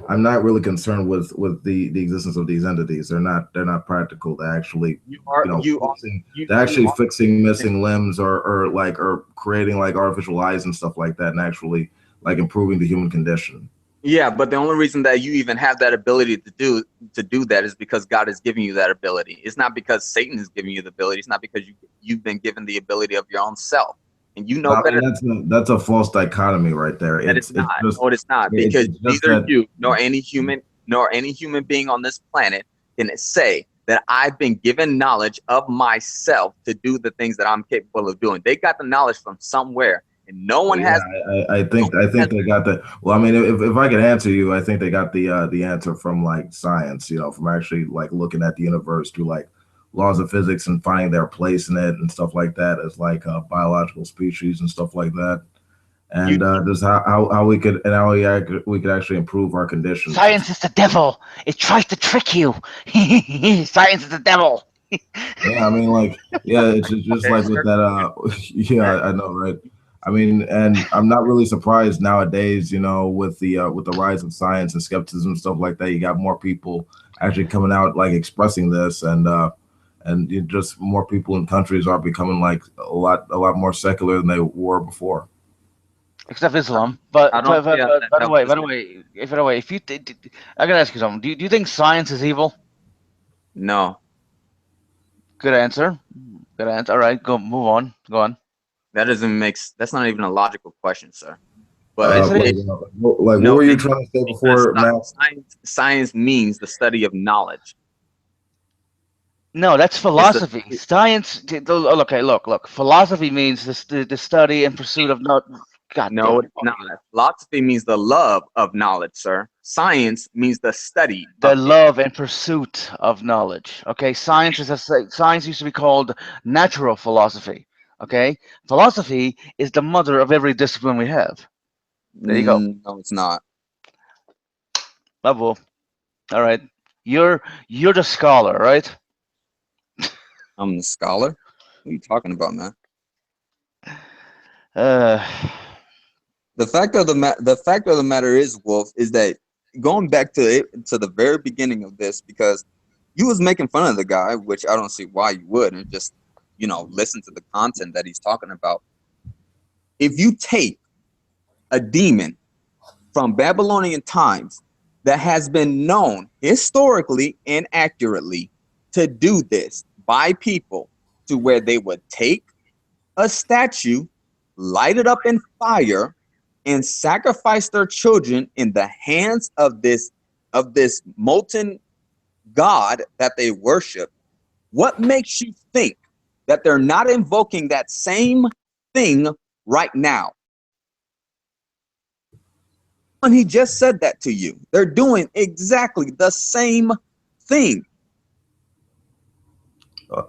S1: I'm not really concerned with the existence of these entities. They're not practical. They're actually they're actually fixing missing limbs or creating like artificial eyes and stuff like that, and actually like improving the human condition.
S8: Yeah, but the only reason that you even have that ability to do that is because God is giving you that ability. It's not because Satan is giving you the ability. It's not because you've been given the ability of your own self, and you know
S1: I
S8: better.
S1: mean, that's a false dichotomy right there.
S8: That it's not.
S1: Just,
S8: No, it's not, because
S1: it's just
S8: neither
S1: that,
S8: you nor any human being on this planet can say that I've been given knowledge of myself to do the things that I'm capable of doing. They got the knowledge from somewhere, and no one has.
S1: I think they got the. Well, I mean, if I could answer you, I think they got the answer from like science. You know, from actually like looking at the universe through like laws of physics and finding their place in it and stuff like that as like biological species and stuff like that. And just how we could and how we could actually improve our conditions.
S10: Science is the devil. It tries to trick you. Science is the devil.
S1: Yeah, I mean, like, yeah, it's just like with that. Yeah, I know, right? I mean, and I'm not really surprised nowadays, you know, with the rise of science and skepticism and stuff like that. You got more people actually coming out like expressing this, and just more people in countries are becoming like a lot more secular than they were before.
S10: Except Islam. But
S8: I don't
S10: by
S8: see how that
S10: the way,
S8: helps.
S10: if you, I gotta ask you something. Do you think science is evil?
S8: No,
S10: Good answer. Good answer. All right, go move on. Go on.
S8: that doesn't make. That's not even a logical question, sir.
S10: Yes,
S8: But
S10: it is.
S1: What were you trying to say before, Matt?
S8: Science means the study of knowledge.
S10: No, that's philosophy. Science. Okay, look. Philosophy means the study and pursuit of no. God
S8: No,
S10: damn
S8: it's not. Philosophy means the love of knowledge, sir. Science means the study.
S10: the love and pursuit of knowledge. Okay, science science used to be called natural philosophy. Okay, philosophy is the mother of every discipline we have. There you go.
S8: No, it's not.
S10: Level. All right, you're the scholar, right?
S8: I'm the scholar. What are you talking about, man?
S10: Uh,
S8: The fact of the matter is, Wolf, is that going back to the very beginning of this, because you was making fun of the guy, which I don't see why you would, and just listen to the content that he's talking about. If you take a demon from Babylonian times that has been known historically and accurately to do this by people, to where they would take a statue, light it up in fire, and sacrifice their children in the hands of this molten god that they worship, what makes you think that they're not invoking that same thing right now? When he just said that to you, they're doing exactly the same thing.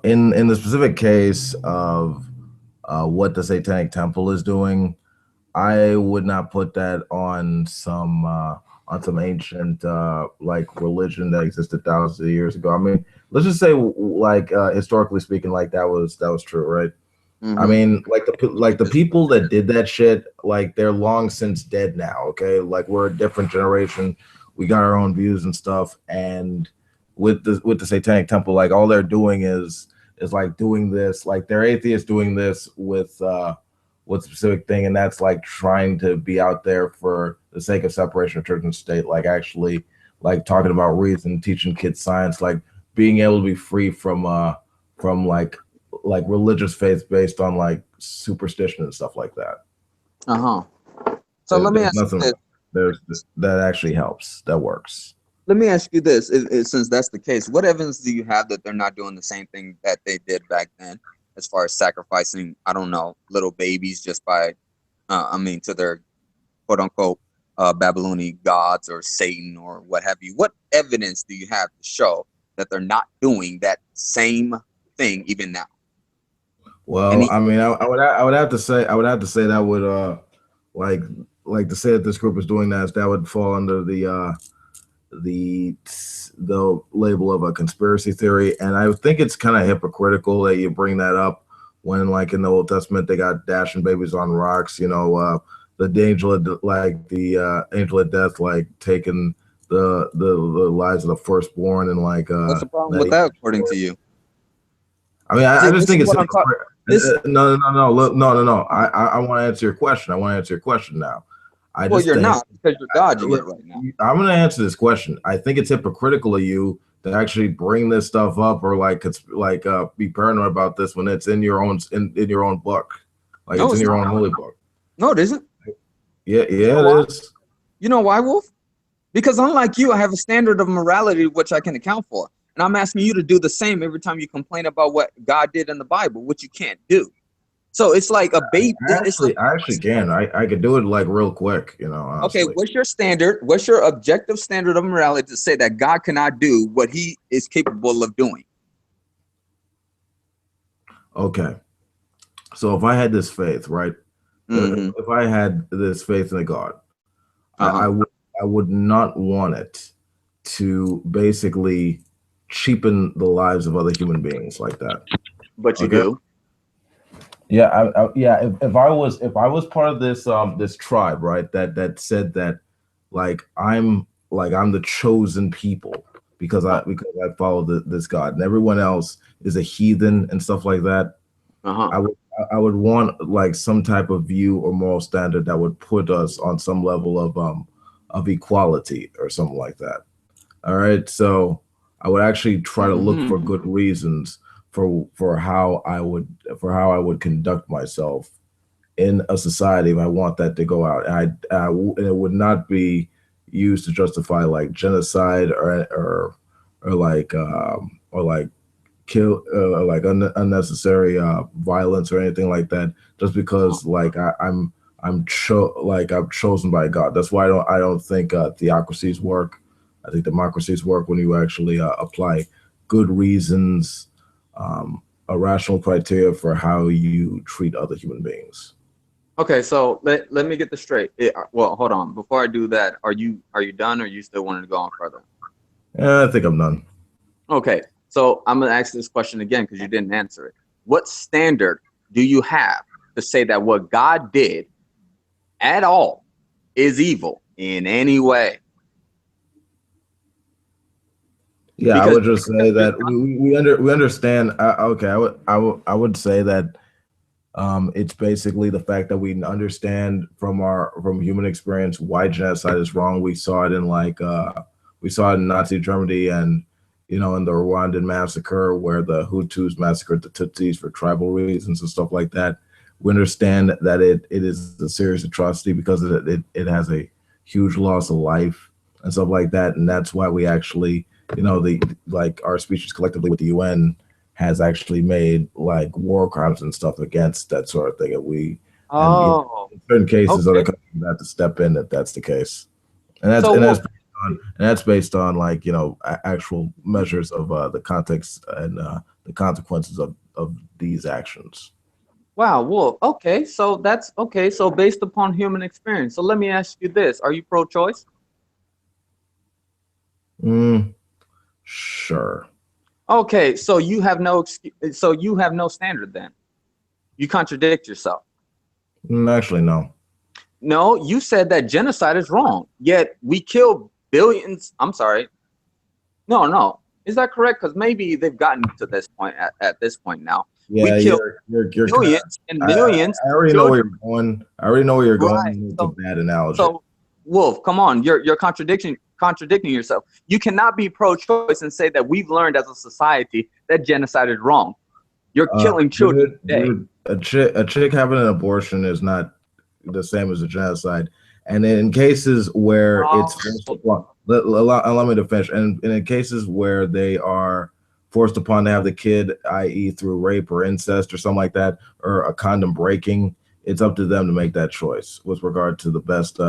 S1: In the specific case of what the Satanic Temple is doing, I would not put that on some on some ancient like religion that existed thousands of years ago. I mean, let's just say like historically speaking, like that was true, right? I mean, like the people that did that shit, like they're long since dead now. Okay, like we're a different generation. We got our own views and stuff. And with the Satanic Temple, like all they're doing is like doing this, like they're atheists doing this with a specific thing, and that's like trying to be out there for the sake of separation of church and state, like actually like talking about reason, teaching kids science, like being able to be free from like religious faith based on like superstition and stuff like that.
S8: So let me
S1: There's
S8: ask you
S1: nothing
S8: this.
S1: that actually helps, that works.
S8: Let me ask you this: since that's the case, what evidence do you have that they're not doing the same thing that they did back then, as far as sacrificing, I don't know, little babies just by, I mean, to their quote unquote Babylonian gods or Satan or what have you? What evidence do you have to show that they're not doing that same thing even now?
S1: Well, I mean, I would have to say that would like to say that this group is doing that would fall under the label of a conspiracy theory, and I think it's kind of hypocritical that you bring that up when, like in the Old Testament, they got dashing babies on rocks. You know, the angel of angel of death, like taking the lives of the firstborn, and like
S8: what's the problem with that, according to you?
S1: I mean, I just think it's no. I want to answer your question. I want to answer your question now.
S8: Well, you're not, because you're dodging it right now.
S1: I'm going to answer this question. I think it's hypocritical of you to actually bring this stuff up or be paranoid about this when it's in your own book, like it's in your own holy book.
S8: No, it isn't.
S1: Yeah, it is.
S8: You know why, Wolf? Because unlike you, I have a standard of morality which I can account for. And I'm asking you to do the same every time you complain about what God did in the Bible, which you can't do. So it's like a baby.
S1: I actually can. I could do it like real quick, you know. Honestly.
S8: Okay, what's your standard? What's your objective standard of morality to say that God cannot do what he is capable of doing?
S1: Okay. So if I had this faith, right? If I had this faith in a God, I would not want it to basically cheapen the lives of other human beings like that.
S8: But you do.
S1: Yeah, If I was part of this this tribe, right, that said that like I'm the chosen people because I follow this God, and everyone else is a heathen and stuff like that. I would want like some type of view or moral standard that would put us on some level of equality or something like that. All right, so I would actually try to look for good reasons for how I would conduct myself in a society if I want that to go out. And it would not be used to justify like genocide or kill like unnecessary violence or anything like that. Just because like I'm chosen by God. That's why I don't think theocracies work. I think democracies work when you actually apply good reasons, a rational criteria for how you treat other human beings.
S8: Okay, so let me get this straight. Well, hold on. Before I do that, are you done, or you still wanted to go on further?
S1: Yeah, I think I'm done.
S8: Okay, so I'm gonna ask this question again because you didn't answer it. What standard do you have to say that what God did at all is evil in any way?
S1: Yeah, because I would just say that we understand. Okay, I would say that it's basically the fact that we understand from human experience why genocide is wrong. We saw it in Nazi Germany, and in the Rwandan massacre where the Hutus massacred the Tutsis for tribal reasons and stuff like that. We understand that it is a serious atrocity because it has a huge loss of life and stuff like that, and that's why we actually. Our speeches collectively with the UN has actually made like war crimes and stuff against that sort of thing. And in certain cases, other countries have to step in if that's the case. And that's based on like actual measures of the context and the consequences of these actions.
S8: Wow. Well, okay. So that's okay. So based upon human experience. So let me ask you this: are you pro-choice?
S1: Mm, sure.
S8: Okay, so you have no so you have no standard then. You contradict yourself.
S1: Actually, no.
S8: No, you said that genocide is wrong. Yet we kill billions. I'm sorry. No. Is that correct? Because maybe they've gotten to this point at this point now. We
S1: Yeah,
S8: kill
S1: you're kind of.
S8: millions and millions
S1: I
S8: of
S1: already know where
S8: children.
S1: you're going. I already know where you're
S8: Right.
S1: going. It's a bad analogy.
S8: So, Wolf, come on. You're contradicting yourself. You cannot be pro-choice and say that we've learned as a society that genocide is wrong. You're killing children today.
S1: Dude, a chick having an abortion is not the same as a genocide. And in cases where it's forced upon, allow me to finish. And in cases where they are forced upon to have the kid, i.e., through rape or incest or something like that, or a condom breaking, it's up to them to make that choice with regard to the best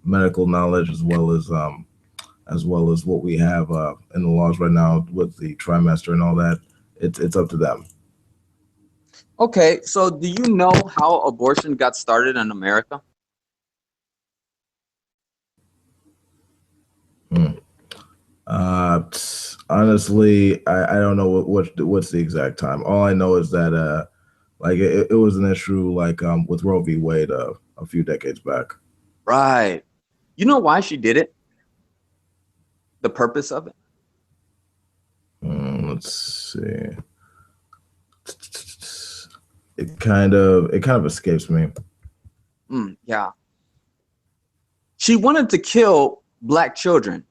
S1: medical knowledge as well as what we have in the laws right now with the trimester and all that. It's up to them.
S8: Okay, so do you know how abortion got started in America?
S1: Honestly, I don't know what's the exact time. All I know is that like it was an issue like with Roe v. Wade a few decades back.
S8: Right. You know why she did it? The purpose of it?
S1: Let's see. It kind of escapes me.
S8: Yeah. She wanted to kill black children.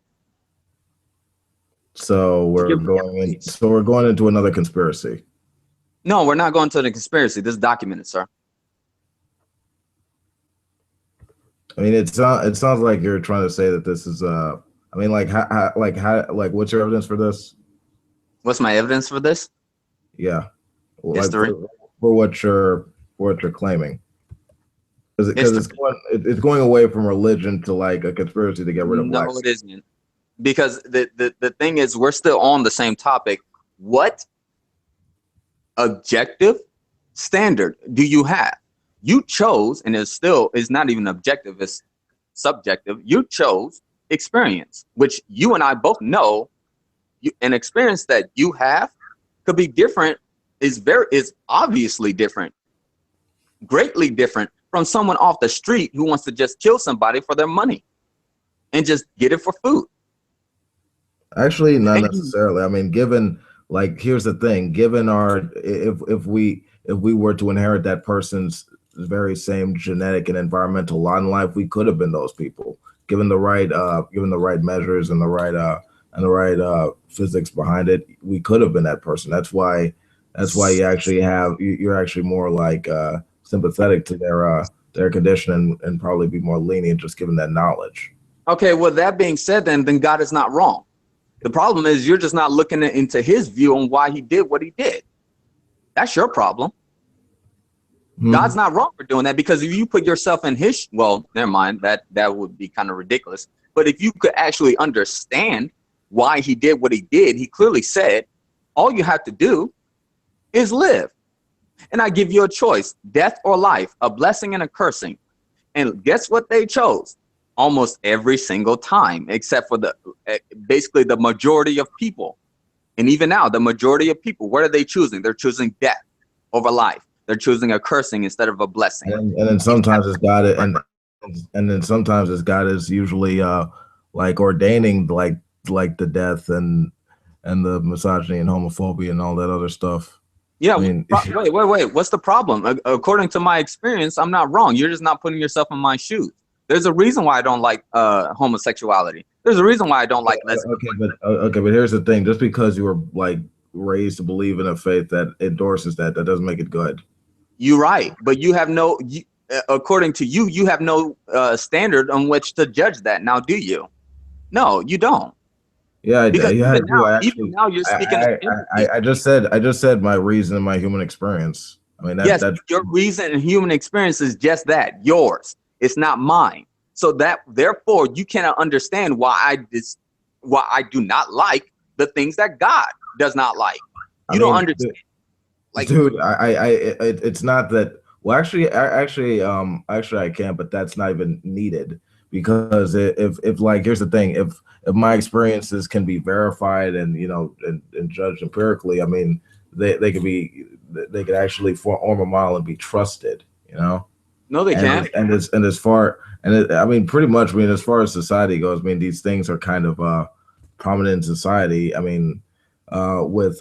S1: So we're going into another conspiracy.
S8: No, we're not going to the conspiracy. This is documented, sir.
S1: I mean, it sounds like you're trying to say that this is I mean, like what's your evidence for this?
S8: What's my evidence for this?
S1: Yeah.
S8: History.
S1: Like for what you're claiming. Because it's going away from religion to like a conspiracy to get rid of blacks.
S8: No, it isn't. Because the thing is, we're still on the same topic. What objective standard do you have? You chose, and it's not even objective, it's subjective. You chose experience, which you and I both know an experience that you have could be different, is obviously different, greatly different from someone off the street who wants to just kill somebody for their money and just get it for food.
S1: Actually, not necessarily. I mean, given like here's the thing, given our if we were to inherit that person's very same genetic and environmental lot in life, we could have been those people, given the right measures and the right physics behind it. We could have been that person. That's why you're actually more like sympathetic to their condition and probably be more lenient just given that knowledge.
S8: Okay, well, that being said, then God is not wrong. The problem is you're just not looking into his view on why he did what he did. That's your problem. God's not wrong for doing that, because if you put yourself in his, well, never mind, that would be kind of ridiculous. But if you could actually understand why he did what he did, he clearly said, all you have to do is live. And I give you a choice, death or life, a blessing and a cursing. And guess what they chose? Almost every single time, except for basically the majority of people. And even now, the majority of people, what are they choosing? They're choosing death over life. They're choosing a cursing instead of a blessing.
S1: And then sometimes it's God, and then sometimes it's God is usually like ordaining like the death and the misogyny and homophobia and all that other stuff.
S8: Yeah,
S1: I mean,
S8: wait. What's the problem? According to my experience, I'm not wrong. You're just not putting yourself in my shoes. There's a reason why I don't like homosexuality. There's a reason why I don't like lesbian.
S1: Okay, but here's the thing: just because you were like raised to believe in a faith that endorses that doesn't make it good.
S8: You're right, but you have no. According to you, you have no standard on which to judge that. Now, do you? No, you don't.
S1: Yeah, I do.
S8: Even now, you're speaking.
S1: I just said my reason and my human experience. I mean, that's
S8: your reason and human experience is just that, yours. It's not mine. So that therefore you cannot understand why I do not like the things that God does not like. You don't understand.
S1: Dude, it's not that. Well, actually, I can, but that's not even needed because if like here's the thing, if my experiences can be verified and and judged empirically, I mean they could actually form a model and be trusted,
S8: No, they can't.
S1: and as far I mean pretty much, I mean as far as society goes, I mean these things are kind of prominent in society. I mean with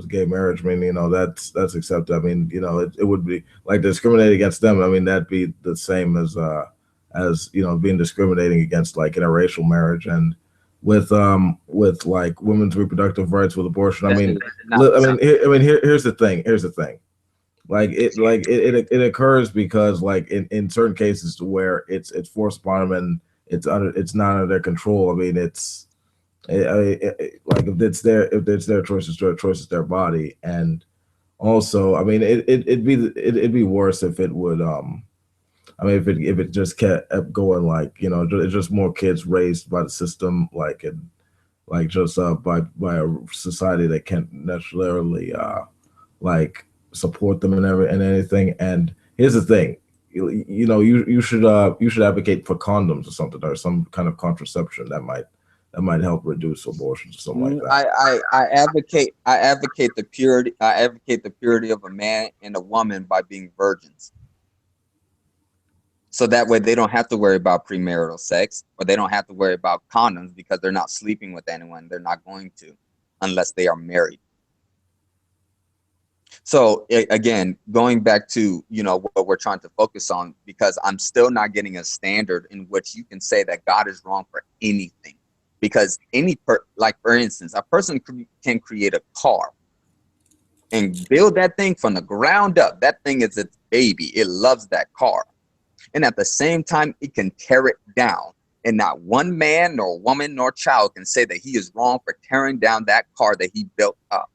S1: gay marriage, I mean that's accepted. I mean it would be like discriminating against them. I mean that'd be the same as being discriminating against like interracial marriage. And with like women's reproductive rights with abortion, I mean here's the thing. Like it occurs because like in certain cases to where it's forced upon them and it's not under their control. I mean like if it's their choice, it's their body. And also, I mean it'd be worse if it would I mean if it just kept going, like it's just more kids raised by the system, like and like just by a society that can't necessarily like support them and anything. And here's the thing, you should advocate for condoms or something, or some kind of contraception that might help reduce abortions or something like that.
S8: I advocate the purity of a man and a woman by being virgins. So that way they don't have to worry about premarital sex, or they don't have to worry about condoms because they're not sleeping with anyone. They're not going to unless they are married. So again, going back to what we're trying to focus on, because I'm still not getting a standard in which you can say that God is wrong for anything. Because like for instance, a person can create a car and build that thing from the ground up. That thing is its baby. It loves that car. And at the same time, it can tear it down. And not one man nor woman nor child can say that he is wrong for tearing down that car that he built up.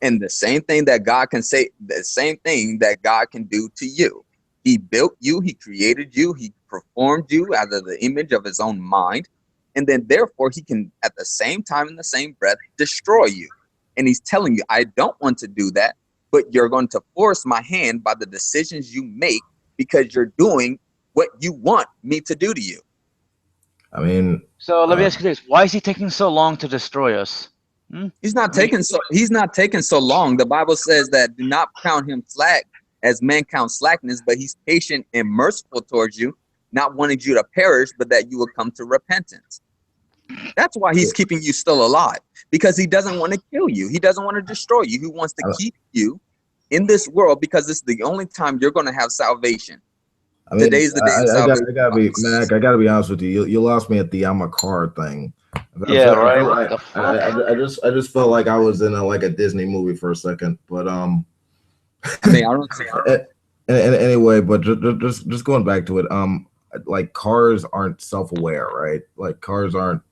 S8: And the same thing that God can say, the same thing that God can do to you. He built you, he created you, he performed you out of the image of his own mind. And then therefore he can at the same time, in the same breath, destroy you. And he's telling you, I don't want to do that, but you're going to force my hand by the decisions you make, because you're doing what you want me to do to you.
S1: I mean,
S10: so let me ask you this: why is he taking so long to destroy us?
S8: He's not taking so long. The Bible says that do not count him slack as men count slackness, but he's patient and merciful towards you, not wanting you to perish, but that you will come to repentance. That's why he's keeping you still alive, because he doesn't want to kill you. He doesn't want to destroy you. He wants to keep you in this world, because it's the only time you're going to have salvation.
S1: I mean,
S8: Today's the day of salvation.
S1: I gotta be, Mac, I gotta be honest with you. You lost me at the I'm a car thing.
S10: Yeah, right.
S1: I just felt like I was in a Disney movie for a second, but
S8: I mean, I don't see
S1: anyway, but just going back to it, like cars aren't self-aware, right? Like cars aren't,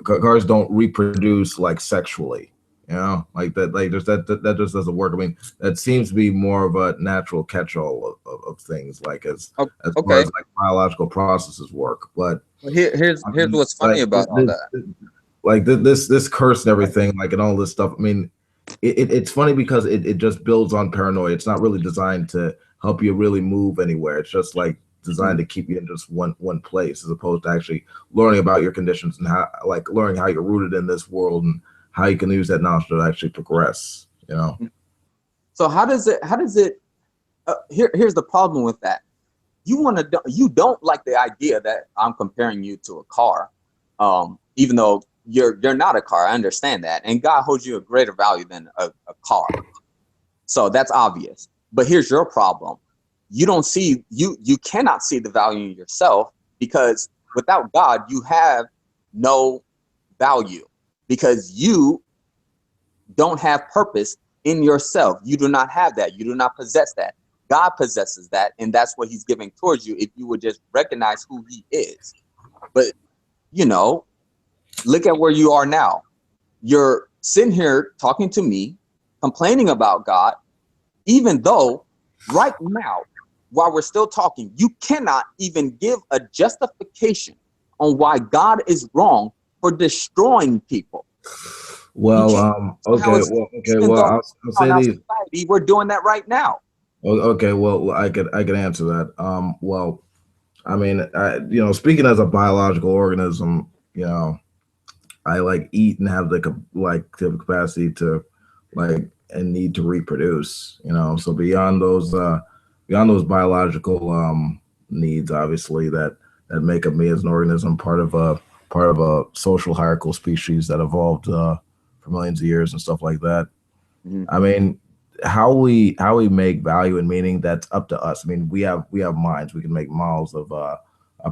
S1: cars don't reproduce like sexually, like that, like that just doesn't work. I mean, that seems to be more of a natural catch-all of things, like as far as like biological processes work. But
S8: here's what's funny about all that.
S1: Like this curse and everything, like and all this stuff. I mean, it's funny because it just builds on paranoia. It's not really designed to help you really move anywhere. It's just like designed to keep you in just one place, as opposed to actually learning about your conditions and learning how you're rooted in this world and how you can use that knowledge to actually progress.
S8: So how does it? Here's the problem with that. You don't like the idea that I'm comparing you to a car, even though you're not a car. I understand that, and God holds you a greater value than a car. So that's obvious. But here's your problem. You cannot see the value in yourself, because without God, you have no value, because you don't have purpose in yourself. You do not have that. You do not possess that. God possesses that, and that's what he's giving towards you if you would just recognize who he is. But, look at where you are now. You're sitting here talking to me, complaining about God, even though right now, while we're still talking, you cannot even give a justification on why God is wrong for destroying people.
S1: Well, I'll say these.
S8: We're doing that right now.
S1: Okay, well, I could answer that. Well, I mean, speaking as a biological organism, I like eat and have the capacity to like and need to reproduce. So beyond those biological needs, obviously that make up me as an organism, part of a social hierarchical species that evolved for millions of years and stuff like that.
S8: Mhm.
S1: I mean, how we make value and meaning, that's up to us. I mean, we have minds. We can make models of a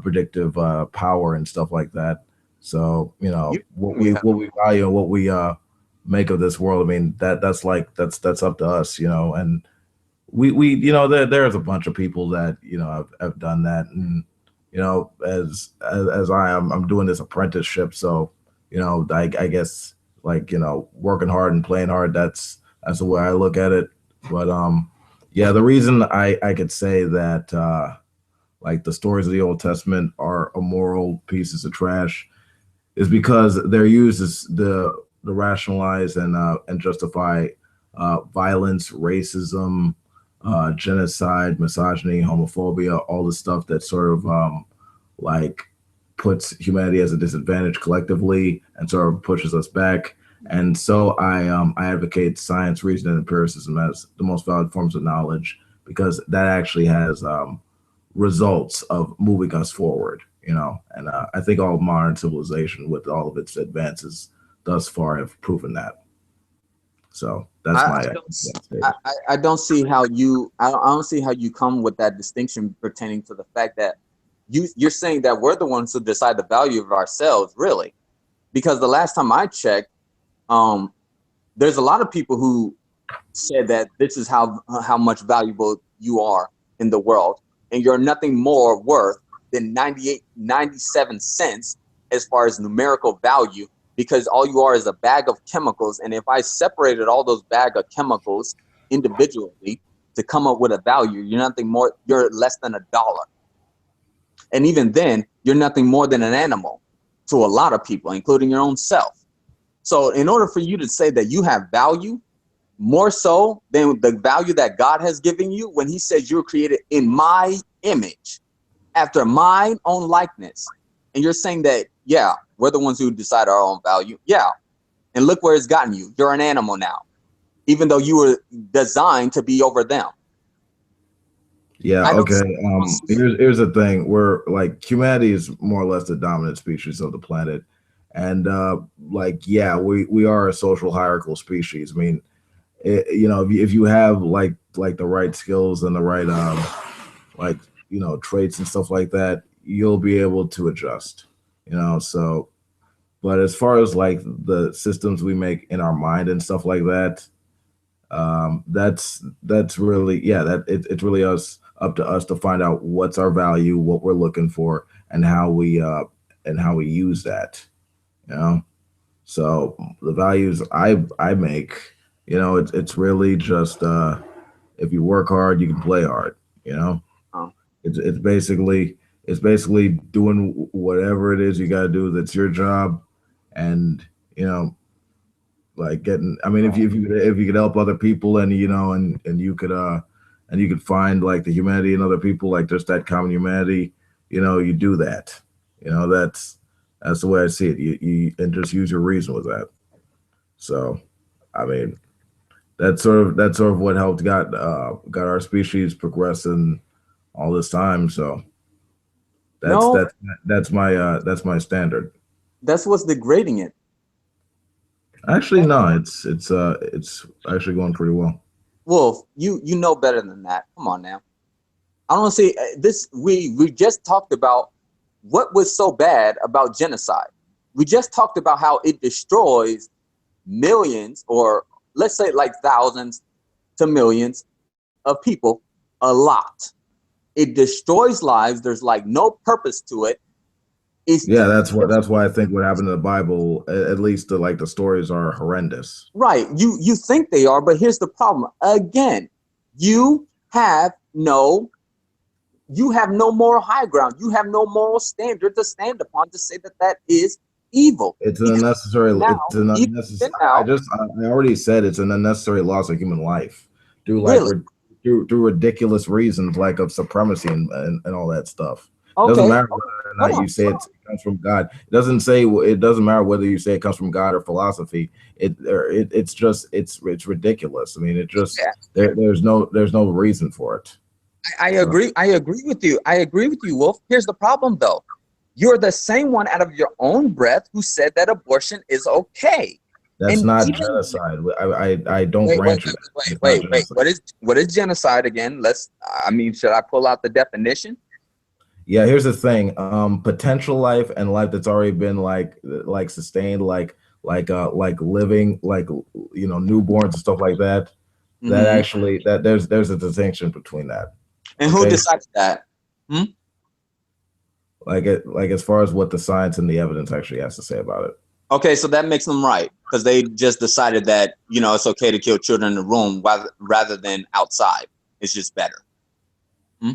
S1: predictive power and stuff like that. So
S8: You, yeah.
S1: what we value and what we make of this world. I mean, that's up to us. And there's a bunch of people that have done that, and as I'm doing this apprenticeship, so I guess working hard and playing hard, that's the way I look at it. But yeah, the reason I could say that like the stories of the Old Testament are immoral pieces of trash is because they're used as the rationalize and justify violence, racism, genocide, misogyny, homophobia, all the stuff that sort of like puts humanity as a disadvantage collectively and sort of pushes us back. And so I advocate science, reason, and empiricism as the most valid forms of knowledge because that actually has results of moving us forward. And I think all of modern civilization, with all of its advances thus far, have proven that. So that's
S8: I,
S1: my
S8: I don't s- I don't see how you I don't see how you come with that distinction pertaining to the fact that you're saying that we're the ones who decide the value of ourselves, really. Because the last time I checked, um, there's a lot of people who said that this is how much valuable you are in the world, and you're nothing more worth than 97 cents as far as numerical value, because all you are is a bag of chemicals. And if I separated all those bag of chemicals individually to come up with a value, you're nothing more, you're less than $1. And even then, you're nothing more than an animal to a lot of people, including your own self. So in order for you to say that you have value, more so than the value that God has given you, when he says you're created in my image, after my own likeness, and you're saying that, yeah, we're the ones who decide our own value. Yeah. And look where it's gotten you. You're an animal now, even though you were designed to be over them.
S1: Yeah,
S8: I don't
S1: okay.
S8: see.
S1: Here's the thing. We're like humanity is more or less the dominant species of the planet. And yeah, we are a social hierarchical species. I mean, if you have like the right skills and the right like traits and stuff like that, you'll be able to adjust. So but as far as like the systems we make in our mind and stuff like that, that's really, yeah, it's really us up to us to find out what's our value, what we're looking for, and how we use that. you know so the values I make, it's really just if you work hard, you can play hard. you know
S8: Oh,
S1: it's basically doing whatever it is you got to do that's your job. And you know like getting, I mean, if you could help other people, and you could find like the humanity in other people, like just that common humanity, you do that. That's the way I see it. You and just use your reason with that. So I mean, that's sort of what helped got our species progressing all this time. So that's
S8: no,
S1: that's that's my standard.
S8: that's what's degrading it.
S1: Actually, no, it's actually going pretty well.
S8: Wolf, you know better than that. Come on now. I don't see this. We just talked about what was so bad about genocide. We just talked about how it destroys millions, or let's say like thousands to millions of people, a lot. It destroys lives. There's like no purpose to it. It's
S1: Yeah, that's why I think what happened in the Bible, at least the stories are horrendous.
S8: right. You think they are, but here's the problem. Again, you have no you have no moral high ground. You have no moral standard to stand upon to say that that is evil.
S1: It's an
S8: Because
S1: unnecessary.
S8: now,
S1: It's an
S8: even
S1: unnecessary. I
S8: now,
S1: just I already said it's an unnecessary loss of human life through
S8: really,
S1: through ridiculous reasons like of supremacy and all that stuff. Doesn't
S8: Okay.
S1: matter whether or not
S8: Hold
S1: you say it comes from God. It doesn't say. It doesn't matter whether you say it comes from God or philosophy. It's just it's ridiculous. I mean, it just
S8: on.
S1: there's no reason for it.
S8: I
S1: So
S8: agree. I agree with you. I agree with you, Wolf. Here's the problem, though. You're the same one out of your own breath who said that abortion is okay.
S1: that's
S8: And
S1: not
S8: even
S1: genocide. I don't
S8: wait, wait,
S1: grant you
S8: wait,
S1: that.
S8: wait,
S1: It's not
S8: wait, wait.
S1: genocide.
S8: What is genocide again? I mean, should I pull out the definition?
S1: Yeah, here's the thing. Potential life and life that's already been sustained, like living, newborns and stuff like that. That
S8: Hmm.
S1: actually that there's a distinction between that.
S8: And who
S1: Okay.
S8: decided that? Hmm?
S1: Like as far as what the science and the evidence actually has to say about it.
S8: Okay, so that makes them right because they just decided that it's okay to kill children in the room rather than outside. It's just better. Hmm?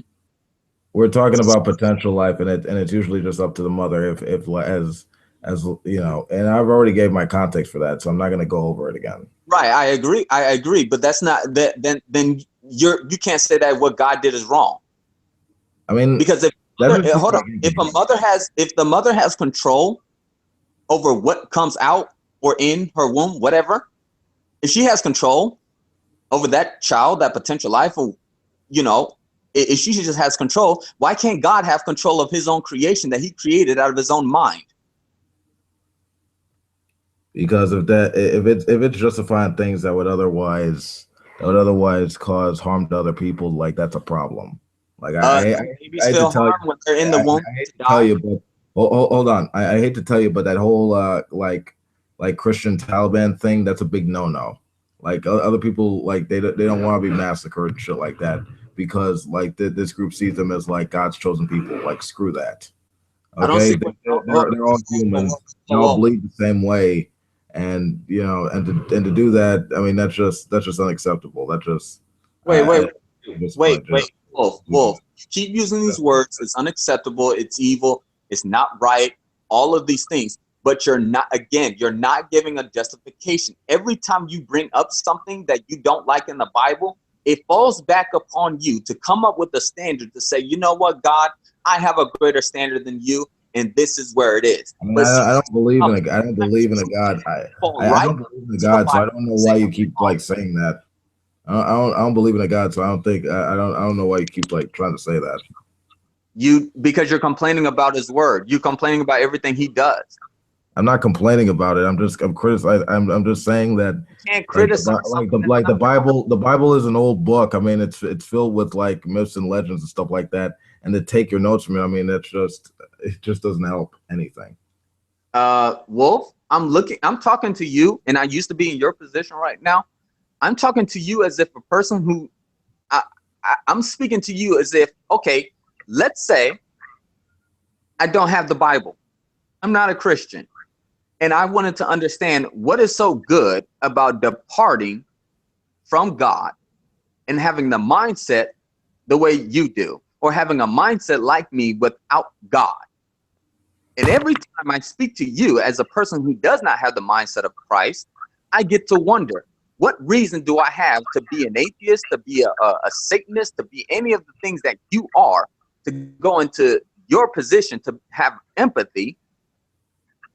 S1: We're talking about potential life, and it's usually just up to the mother if as you know. And I've already gave my context for that, so I'm not going to go over it again.
S8: Right, I agree, but that's not that. Then you can't say that what God did is wrong.
S1: I mean,
S8: because if the mother has control over what comes out or in her womb, whatever, if she has control over that child, that potential life, or if she just has control, why can't God have control of his own creation that he created out of his own mind?
S1: Because if it's justifying things that would otherwise cause harm to other people, like that's a problem. Like I hate to tell you,
S8: when they're in the womb
S1: I hate to tell you, but hold on. I hate to tell you, but that whole like Christian Taliban thing, that's a big no. Like other people, like they don't want to be massacred and shit like that because like this group sees them as like God's chosen people. Like screw that. Okay, they're all humans. They all bleed the same way, and and to do that, I mean that's just unacceptable. That just
S8: wait, Wolf. Keep using these words. It's unacceptable. It's evil. It's not right. All of these things, but you're not giving a justification. Every time you bring up something that you don't like in the Bible, it falls back upon you to come up with a standard to say, you know what, God, I have a greater standard than you, and this is where it is.
S1: I mean, I don't believe in a God. I don't believe in a God. I don't believe in a God, so I don't know why you keep like saying that. I don't believe in a God, so I don't think I don't know why you keep like trying to say that.
S8: Because you're complaining about his word. You're complaining about everything he does.
S1: I'm not complaining about it. I'm criticizing. I'm just saying that
S8: you can't criticize
S1: the Bible. The Bible is an old book. I mean, it's filled with like myths and legends and stuff like that. And to take your notes from it, I mean, it just doesn't help anything.
S8: Wolf, I'm talking to you, and I used to be in your position right now. I'm talking to you as if a person who I'm speaking to you as if, okay, let's say I don't have the Bible. I'm not a Christian. And I wanted to understand what is so good about departing from God and having the mindset the way you do, or having a mindset like me without God. And every time I speak to you as a person who does not have the mindset of Christ, I get to wonder, what reason do I have to be an atheist, to be a Satanist, to be any of the things that you are, to go into your position, to have empathy,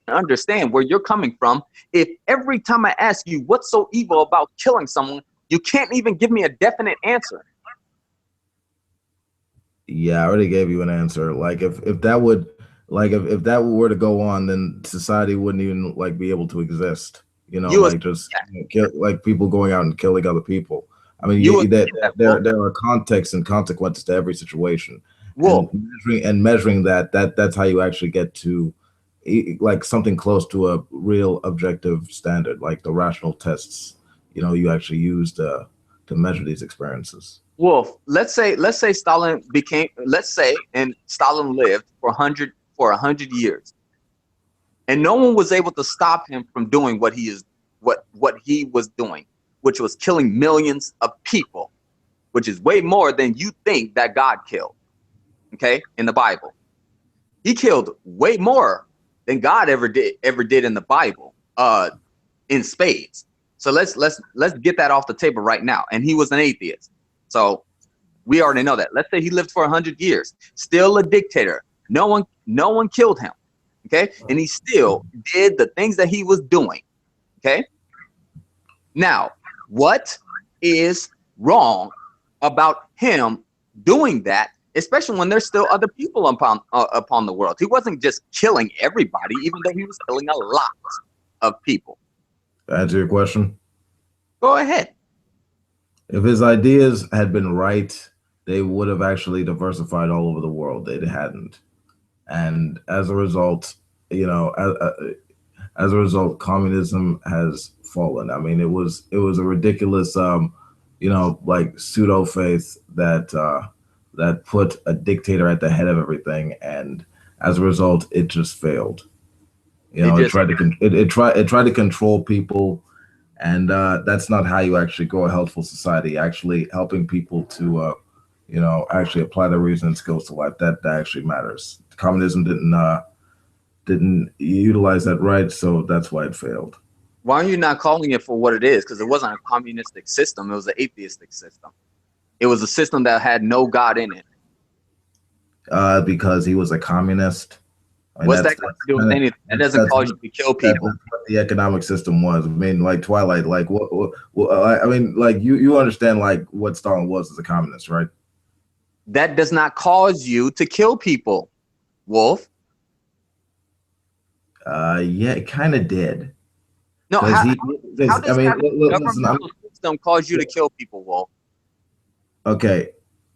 S8: understand where you're coming from, if every time I ask you what's so evil about killing someone, you can't even give me a definite answer?
S1: Yeah, I already gave you an answer. Like if that would if that were to go on, then society wouldn't even like be able to exist. Like people going out and killing other people. I mean, there are contexts and consequences to every situation.
S8: Well,
S1: and measuring that's how you actually get to like something close to a real objective standard, like the rational tests you actually use to measure these experiences.
S8: Wolf, let's say Stalin Stalin lived for 100 years, and no one was able to stop him from doing what he was doing, which was killing millions of people, which is way more than you think that God killed. Okay, in the Bible, he killed way more than God ever did in the Bible, in spades. So let's get that off the table right now. And he was an atheist, so we already know that. Let's say he lived for 100 years, still a dictator, No one killed him. Okay, and he still did the things that he was doing. Okay. Now, what is wrong about him doing that, especially when there's still other people upon the world? He wasn't just killing everybody, even though he was killing a lot of people.
S1: To answer your question,
S8: Go ahead.
S1: if his ideas had been right, they would have actually diversified all over the world. They hadn't, and as a result, you know, as a result, communism has fallen. I mean, it was a ridiculous, you know, like pseudo faith that that put a dictator at the head of everything, and as a result, it just failed. You know, it tried to control people, and that's not how you actually grow a healthful society. Actually, helping people to, you know, actually apply their reason and skills to life, that actually matters. Communism didn't utilize that right, so that's why it failed.
S8: Why are you not calling it for what it is? Because it wasn't a communistic system; it was an atheistic system. It was a system that had no God in it.
S1: Because he was a communist. I mean,
S8: What's that got to do with anything? That doesn't cause you to kill people.
S1: That's what the economic system was. I mean, like Twilight, like I mean, like you understand like what Stalin was as a communist, right?
S8: That does not cause you to kill people, Wolf.
S1: Yeah, it kind of did.
S8: No, how does
S1: I mean,
S8: that
S1: listen,
S8: governmental system cause you to kill people, Wolf?
S1: Okay,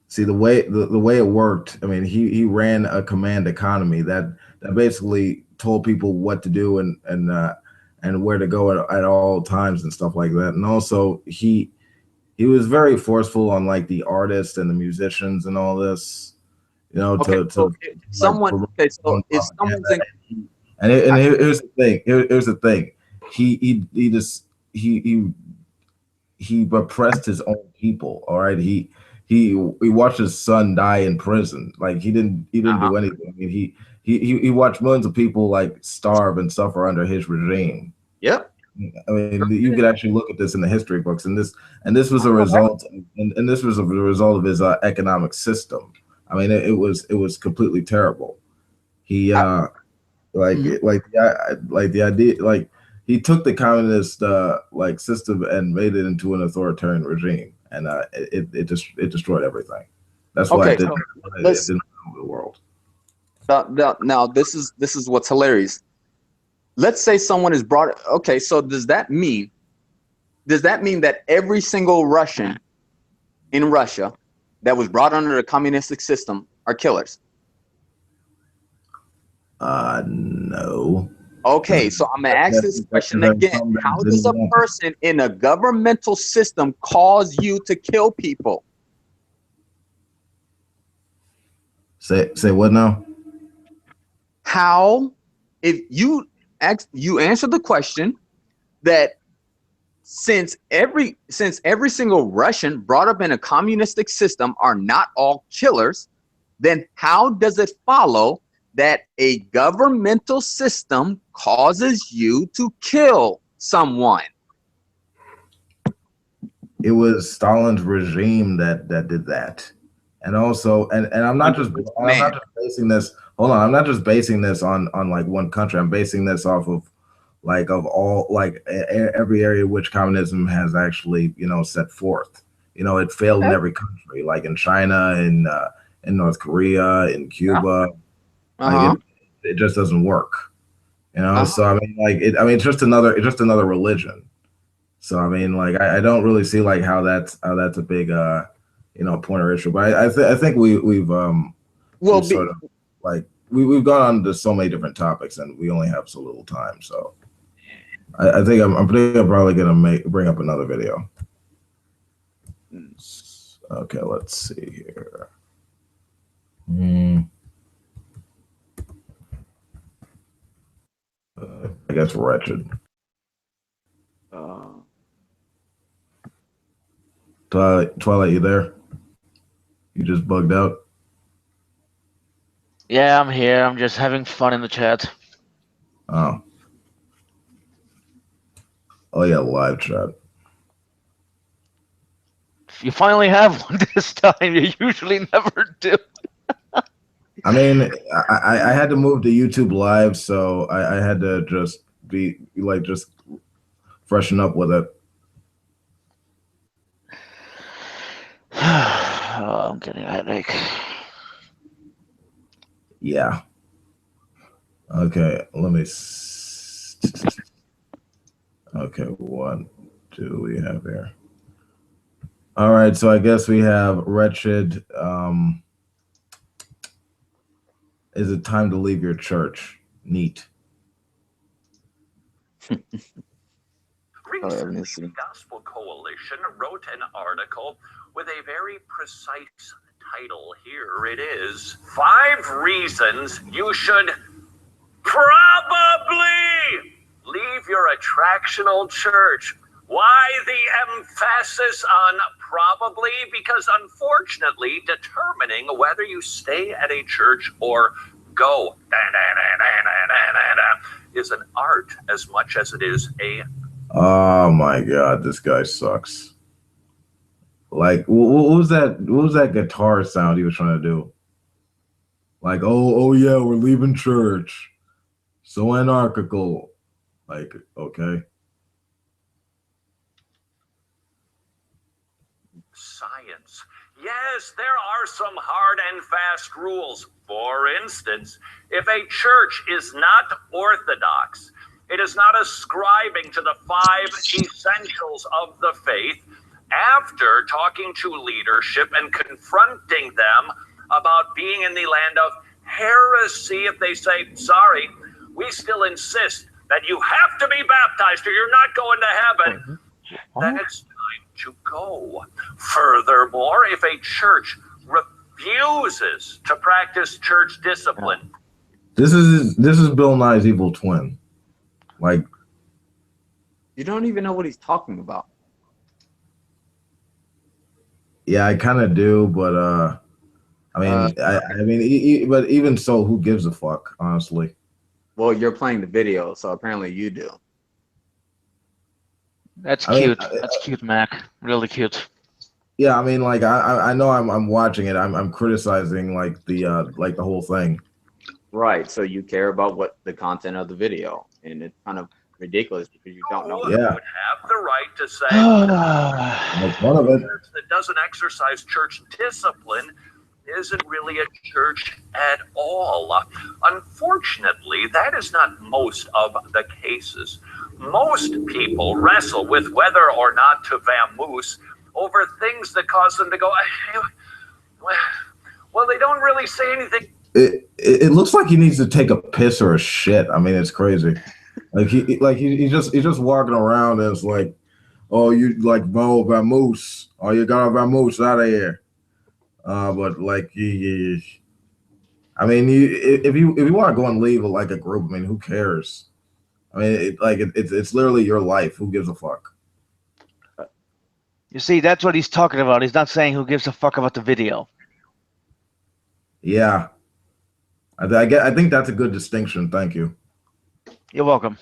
S1: see the way it worked. I mean, he ran a command economy that basically told people what to do and where to go at all times and stuff like that. And also he was very forceful on like the artists and the musicians and all this. You know,
S8: okay, so someone's in.
S1: Here's the thing. Here's the thing. He oppressed his own people. All right. He watched his son die in prison. Like he didn't do anything. I mean, he watched millions of people like starve and suffer under his regime.
S8: Yep.
S1: I mean, you could actually look at this in the history books, and this was a result, and this was a result of his economic system. I mean, it was completely terrible. He like the idea, like he took the communist like system and made it into an authoritarian regime, and it destroyed everything. That's why it didn't over the world.
S8: Now this is what's hilarious. Let's say someone is brought. Okay, so does that mean that every single Russian in Russia that was brought under the communistic system are killers?
S1: No.
S8: Okay, so I'm gonna ask this question again. How does a person in a governmental system cause you to kill people?
S1: Say what now?
S8: How, if you answer the question that since every single Russian brought up in a communistic system are not all killers, then how does it follow that a governmental system causes you to kill someone?
S1: It was Stalin's regime that did that. And also, and I'm not just basing this. Hold on, I'm not just basing this on like one country. I'm basing this off of all like every area which communism has actually set forth. It failed in every country, like in China, in North Korea, in Cuba. Like it just doesn't work. So I mean, like it's just another religion. So I mean, like I don't really see like how that's a big point or issue. But I think we've sort of like we've gone on to so many different topics and we only have so little time. So I think I'm probably gonna bring up another video. Okay, let's see here. I guess wretched. Twilight, you there? You just bugged out?
S10: Yeah, I'm here. I'm just having fun in the chat.
S1: Oh yeah, live chat.
S10: You finally have one this time. You usually never do.
S1: I mean, I had to move to YouTube Live, so I had to just be like just freshen up with it.
S10: Oh, I'm getting a headache.
S1: Yeah. Okay, let me. Okay, what do we have here? All right, so I guess we have wretched. Is it time to leave your church? Neat.
S8: let me
S5: Recently,
S8: see.
S5: the Gospel Coalition wrote an article with a very precise title. Here it is: 5 reasons you should probably leave your attractional church. Why the emphasis on probably? Because unfortunately, determining whether you stay at a church or go is an art as much as it is a.
S1: Oh my God, this guy sucks. Like, what was that? What was that guitar sound he was trying to do? Like, oh yeah, we're leaving church. So anarchical. Like, okay.
S5: Science. Yes, there are some hard and fast rules. For instance, if a church is not orthodox, it is not ascribing to the 5 essentials of the faith. After talking to leadership and confronting them about being in the land of heresy, if they say, sorry, we still insist that you have to be baptized or you're not going to heaven, then it's time to go. Furthermore, if a church refuses to practice church discipline,
S1: This is Bill Nye's evil twin. Like,
S8: You don't even know what he's talking about.
S1: yeah, I kind of do, but I mean, but even so, who gives a fuck? Honestly.
S8: Well, you're playing the video, so apparently you do.
S10: That's
S1: I mean,
S10: cute. That's cute, Mac. Really cute.
S1: yeah, I mean, like I know I'm watching it. I'm criticizing like the whole thing.
S8: Right. So you care about what the content of the video, and it's kind of ridiculous because you don't know.
S5: who
S1: Yeah.
S5: would have the right to say
S1: Like one of it.
S5: church that doesn't exercise church discipline isn't really a church at all. Unfortunately, that is not most of the cases. Most people wrestle with whether or not to vamoose over things that cause them to go, well, they don't really say anything.
S1: It looks like he needs to take a piss or a shit. I mean, it's crazy. Like he's just walking around and it's like, oh, you like vamoose. Oh, you got a vamoose out of here. But like I mean, if you want to go and leave like a group, I mean, who cares? I mean, it's literally your life. Who gives a fuck?
S10: You see, that's what he's talking about. He's not saying who gives a fuck about the video.
S1: Yeah, I think that's a good distinction. Thank you.
S10: You're welcome.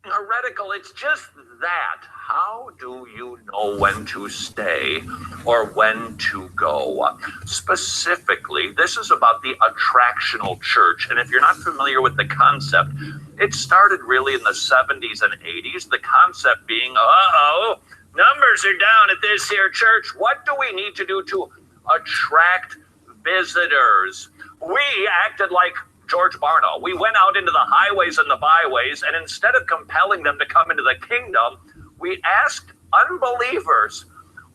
S5: Heretical, it's just that. How do you know when to stay or when to go? Specifically, this is about the attractional church. And if you're not familiar with the concept, it started really in the 70s and 80s. The concept being, numbers are down at this here church. What do we need to do to attract visitors? We acted like George Barno. We went out into the highways and the byways, and instead of compelling them to come into the kingdom, we asked unbelievers,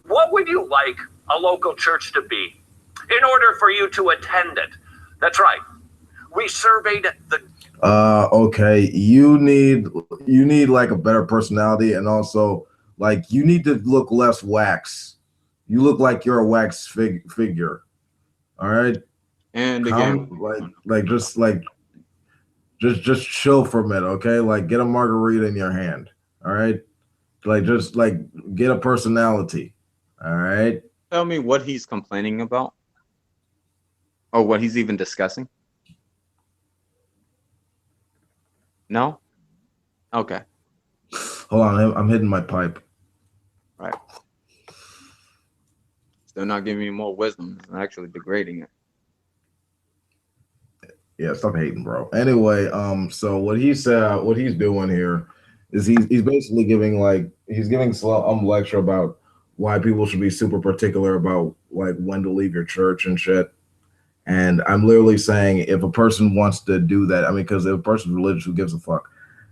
S5: what would you like a local church to be in order for you to attend it? That's right. We surveyed the...
S1: Okay, you need like a better personality, and also like you need to look less wax. You look like you're a wax figure. All right.
S8: And again,
S1: just chill for a minute, okay? Like get a margarita in your hand, all right? Like just like get a personality, all right?
S8: tell me what he's complaining about, or what he's even discussing. No. Okay.
S1: Hold on, I'm hitting my pipe.
S8: Right. They're not giving you more wisdom. They're actually degrading it.
S1: Yeah, stop hating, bro. Anyway, so what he said, what he's doing here is he's basically giving he's giving lecture about why people should be super particular about like when to leave your church and shit. And I'm literally saying if a person wants to do that, I mean, because if a person's religious, who gives a fuck?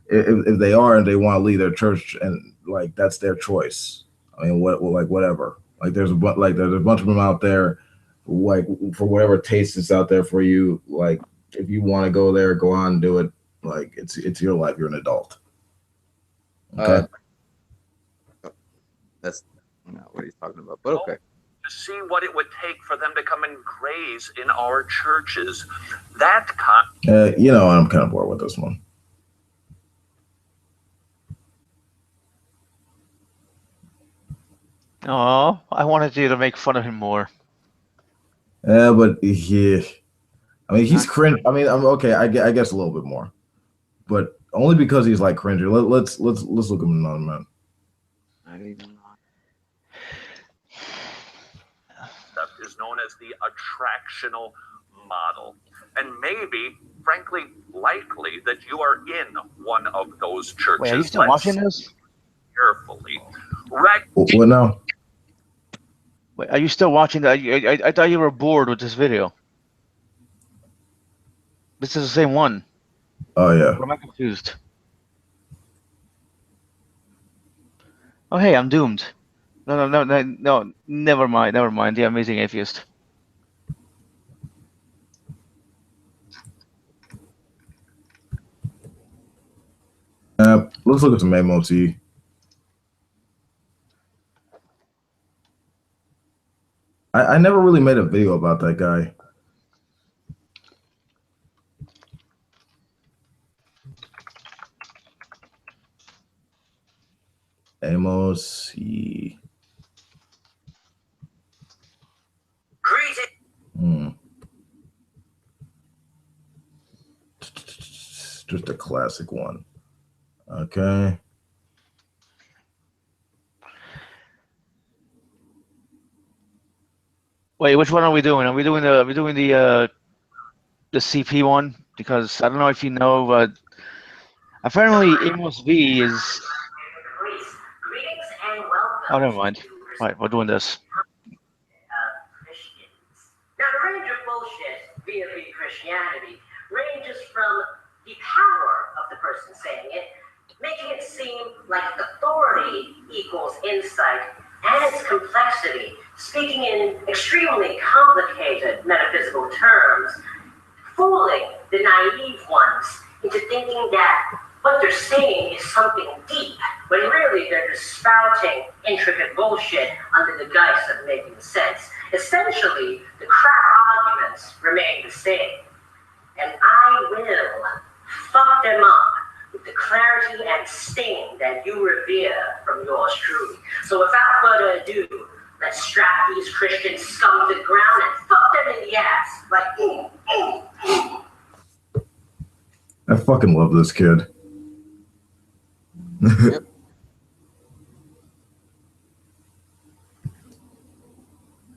S1: If they are and they want to leave their church, and like that's their choice. I mean, whatever. Like there's a bunch of them out there, like for whatever taste is out there for you. Like if you want to go there, go on and do it. Like it's your life. You're an adult. Okay.
S8: That's not what he's talking about, but okay.
S5: To see what it would take for them to come and graze in our churches. That
S1: I'm kind of bored with this one.
S10: Oh, I wanted you to make fun of him more.
S1: Yeah, but yeah, I mean he's cringe. I mean, I'm okay. I guess a little bit more, but only because he's like cringy. Let's look at him another minute.
S8: I don't even know.
S5: is known as the attractional model. And maybe, frankly, likely that you are in one of those churches.
S10: Wait, are you still watching this?
S5: Carefully.
S1: What now?
S10: Wait, are you still watching that? I thought you were bored with this video. This is the same one.
S1: Oh yeah.
S10: Or am I confused? Oh hey, I'm doomed. No, never mind. The Amazing Atheist.
S1: Let's look at some MOT. I never really made a video about that guy. Amos. Just a classic one. Okay.
S10: Wait, which one are we doing? Are we doing the CP one? Because I don't know if you know, but apparently Amos V is. Oh, never mind. All right, we're doing this.
S11: Now, the range of bullshit via Christianity ranges from the power of the person saying it, making it seem like authority equals insight, and its complexity, speaking in extremely complicated metaphysical terms, fooling the naive ones into thinking that what they're saying is something deep, when really they're just spouting intricate bullshit under the guise of making sense. Essentially, the crap arguments remain the same. And I will fuck them up with the clarity and sting that you revere from yours truly. So without further ado, let's strap these Christian scum to the ground and fuck them in the ass. Like,
S1: I fucking love this kid.
S11: Yep.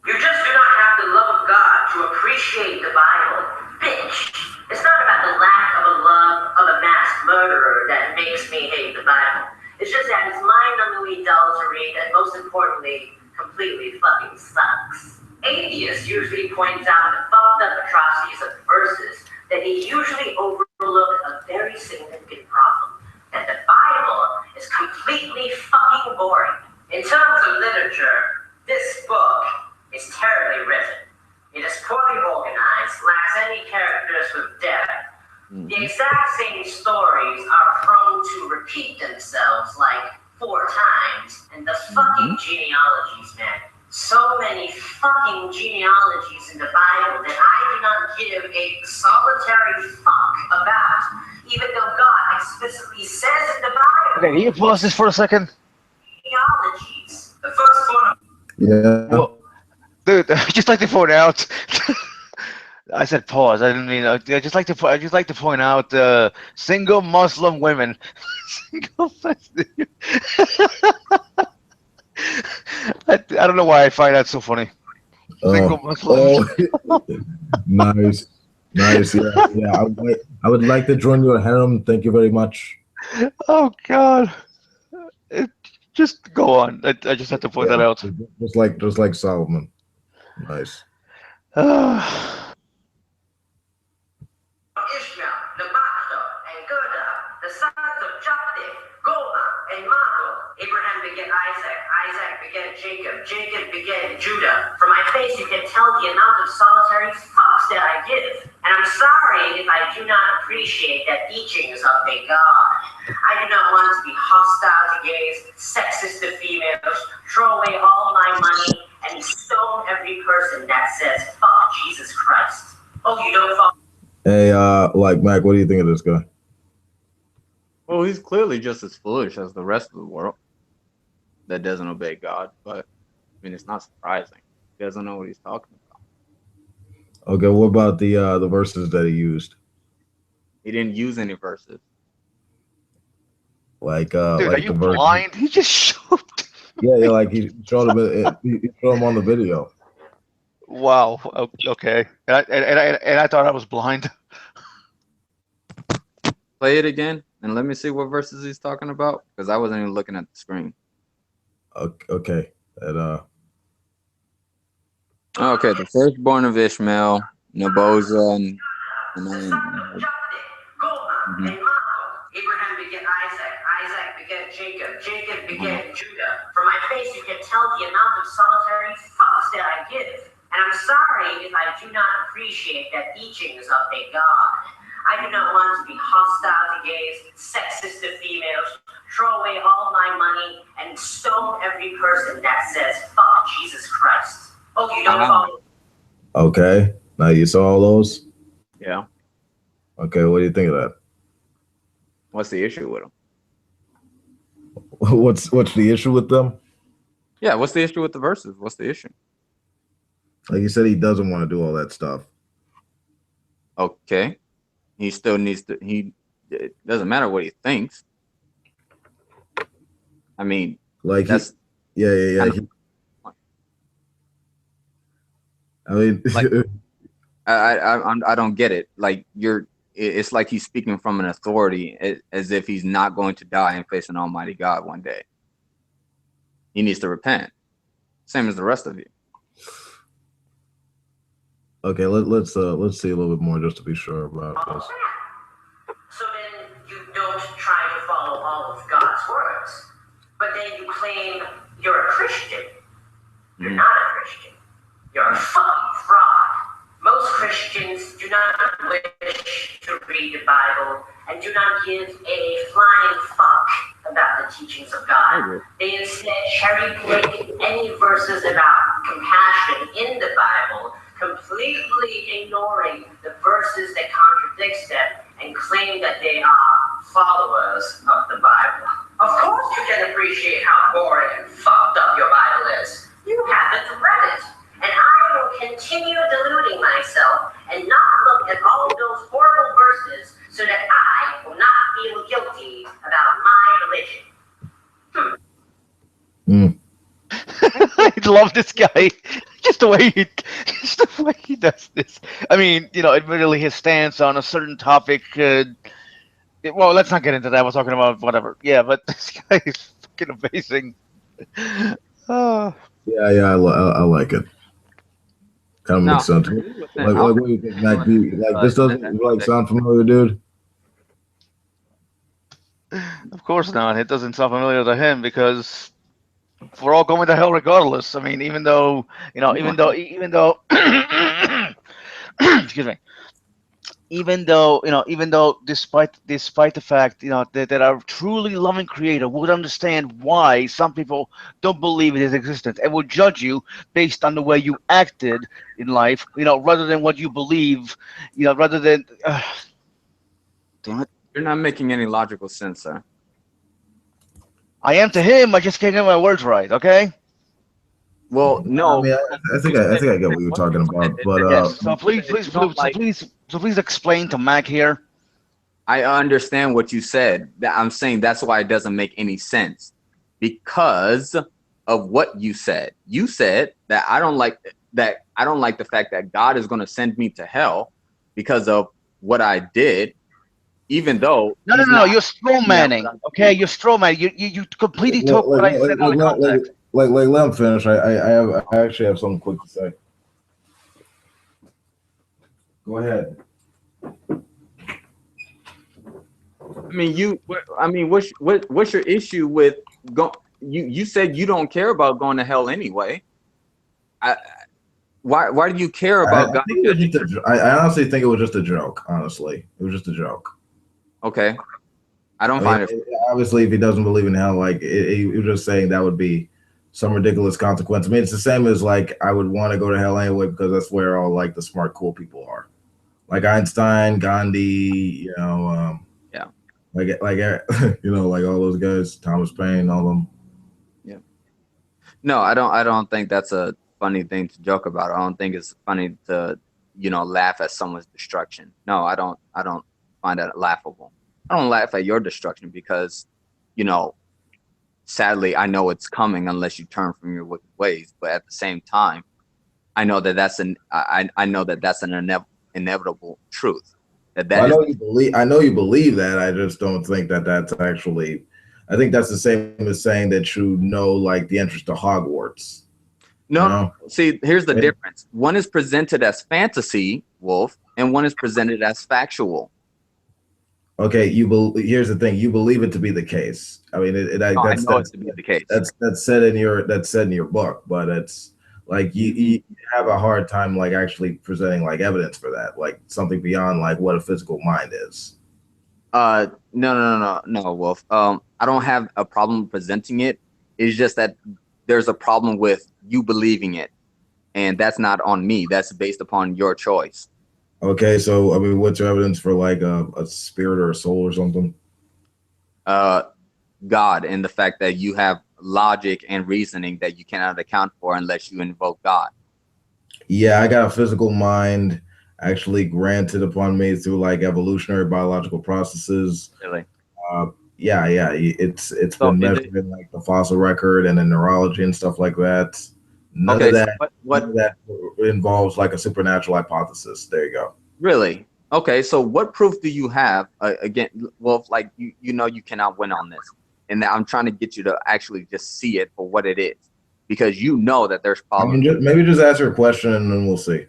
S11: You just do not have the love of God to appreciate the Bible. Bitch, it's not about the lack of a love of a mass murderer that makes me hate the Bible. It's just that it's mind-numbingly dull to read and most importantly, completely fucking sucks. Atheists usually point out the fucked up atrocities of verses that they usually overlook a very significant problem. That the Bible is completely fucking boring. In terms of literature, this book is terribly written. It is poorly organized, lacks any characters with depth. The exact same stories are prone to repeat themselves like 4 times. And the fucking genealogies, man. So many fucking genealogies in the Bible that I do not give a solitary fuck about, even though God explicitly says in the Bible.
S10: Okay, can you pause this for a second?
S11: Genealogies. The first one.
S1: Yeah.
S10: Well, dude, I just like to point out. I said pause. I didn't mean. I just like to point out single Muslim women. Single. I don't know why I find that so funny. Single Muslims.
S1: Oh, nice, nice. Yeah, yeah. I would like to join your harem. Thank you very much.
S10: Oh God. It, just go on. I just had to point that
S1: Yeah,
S10: out.
S1: just like Solomon. Nice.
S11: Ishmael, Nebaioth, and Gerda, the sons of Japheth, Gomer, and Magog. Abraham begat Isaac, Isaac begat Jacob, Jacob begat Judah. From my face you can tell the amount of solitary fucks that I give. And I'm sorry if I do not appreciate that teachings of a God. I do not want to be hostile to gays, sexist to females, throw away all my money, and stone every person that says, fuck Jesus Christ. Oh, you don't fuck.
S1: Hey, like Mac, what do you think of this guy?
S8: Well, he's clearly just as foolish as the rest of the world that doesn't obey God. But I mean, it's not surprising. He doesn't know what he's talking about.
S1: Okay, what about the verses that he used?
S8: He didn't use any verses.
S1: Like
S10: Dude, are
S1: like
S10: you
S1: the verse.
S10: blind? He just showed.
S1: Yeah, like he showed him. He showed him on the video.
S10: Wow. Okay. And I thought I was blind.
S8: Play it again and let me see what verses he's talking about, because I wasn't even looking at the screen.
S1: Okay.
S8: Okay, the firstborn of Ishmael, Neboza, and
S11: Gomer, and Magog. Abraham begat Isaac, Isaac begat Jacob, Jacob begat Judah. From my face you can tell the amount of solitary fucks that I give. And I'm sorry if I do not appreciate that teachings of a God. I do not want to be hostile to gays, sexist to females, throw away all my money, and stone every person that says, fuck Jesus Christ. Oh, you don't follow.
S1: Okay. Now you saw all those?
S8: Yeah.
S1: Okay, what do you think of that?
S8: What's the issue with them?
S1: What's the issue with them?
S8: Yeah, what's the issue with the verses? What's the issue?
S1: Like you said, he doesn't want to do all that stuff.
S8: Okay. He still needs to, it doesn't matter what he thinks. I mean,
S1: like
S8: that's,
S1: yeah. I mean,
S8: like, I don't get it. Like it's like he's speaking from an authority, as if he's not going to die and face an almighty God one day. He needs to repent, same as the rest of you.
S1: Okay, let's see a little bit more just to be sure about this.
S11: So then you don't try to follow all of God's words, but then you claim you're a Christian. You're not a Christian. You're a fucking fraud. Most Christians do not wish to read the Bible and do not give a flying fuck about the teachings of God. They instead cherry pick any verses about compassion in the Bible, completely ignoring the verses that contradicts them and claim that they are followers of the Bible. Of course you can appreciate how boring and fucked up your Bible is. You haven't read it. And I will continue deluding myself and not look at all those horrible verses so that I will not feel guilty about my religion.
S10: I love this guy. Just the way he does this. I mean, admittedly, his stance on a certain topic. Well, let's not get into that. We're talking about whatever. Yeah, but this guy is fucking amazing.
S1: Yeah, I like it. Kind of makes sense. Like what do you think, Mac? Like this doesn't sound familiar, dude?
S10: Of course not. It doesn't sound familiar to him because we're all going to hell regardless. I mean, even though excuse me. Even though despite the fact that our truly loving creator would understand why some people don't believe in his existence and will judge you based on the way you acted in life, rather than what you believe, rather than damn it.
S8: You're not making any logical sense, sir.
S10: I am to him. I just can't get my words right. Okay.
S8: Well, no.
S1: I mean, I think I get what you're talking about, but
S10: yes. So please explain to Mac here.
S8: I understand what you said. I'm saying that's why it doesn't make any sense, because of what you said. You said that I don't like that I don't like the fact that God is going to send me to hell because of what I did, even though
S10: No, you're straw manning. Okay, you're straw manning. You completely took what I said out of context.
S1: Let him finish. I actually have something quick to say. Go ahead.
S8: What's your issue with you said you don't care about going to hell anyway. Why do you care about God?
S1: I honestly think it was just a joke. Honestly, it was just a joke.
S8: Okay, I don't find it.
S1: Obviously, if he doesn't believe in hell, like he was just saying that would be some ridiculous consequence. I mean, it's the same as like I would want to go to hell anyway because that's where all like the smart, cool people are, like Einstein, Gandhi,
S8: yeah,
S1: like like all those guys, Thomas Paine, all of them.
S8: Yeah. No, I don't think that's a funny thing to joke about. I don't think it's funny to laugh at someone's destruction. No, I don't find that laughable. I don't laugh at your destruction because sadly I know it's coming unless you turn from your wicked ways. But at the same time, I know that that's an inevitable truth. I know
S1: you believe that. I just don't think that that's actually. I think that's the same as saying that you know, like the entrance to Hogwarts.
S8: No, see, here's the difference. One is presented as fantasy, Wolf, and one is presented as factual.
S1: Okay, here's the thing. You believe it to be the case. I mean, I know it to be the case. That's said in your book, but it's like you have a hard time like actually presenting like evidence for that, like something beyond like what a physical mind is.
S8: No, Wolf. I don't have a problem presenting it. It's just that there's a problem with you believing it, and that's not on me. That's based upon your choice.
S1: Okay, so I mean, what's your evidence for like a spirit or a soul or something?
S8: God, and the fact that you have logic and reasoning that you cannot account for unless you invoke God.
S1: Yeah, I got a physical mind actually granted upon me through like evolutionary biological processes.
S8: Really?
S1: Yeah. It's been measured in like the fossil record and in neurology and stuff like that. None of that involves like a supernatural hypothesis. There you go.
S8: Really? Okay. So what proof do you have? Again, Wolf, like you cannot win on this, and I'm trying to get you to actually just see it for what it is, because you know that there's problems.
S1: Maybe just ask her a question and then we'll see.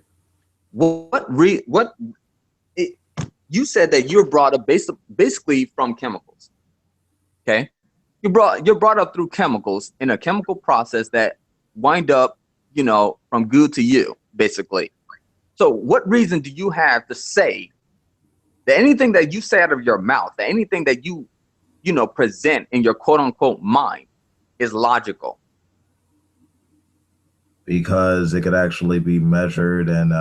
S8: You said that you're brought up basically from chemicals. Okay, you're brought up through chemicals in a chemical process that wind up, from good to you, basically. So what reason do you have to say that anything that you say out of your mouth, that anything that you present in your quote unquote mind is logical?
S1: Because it could actually be measured and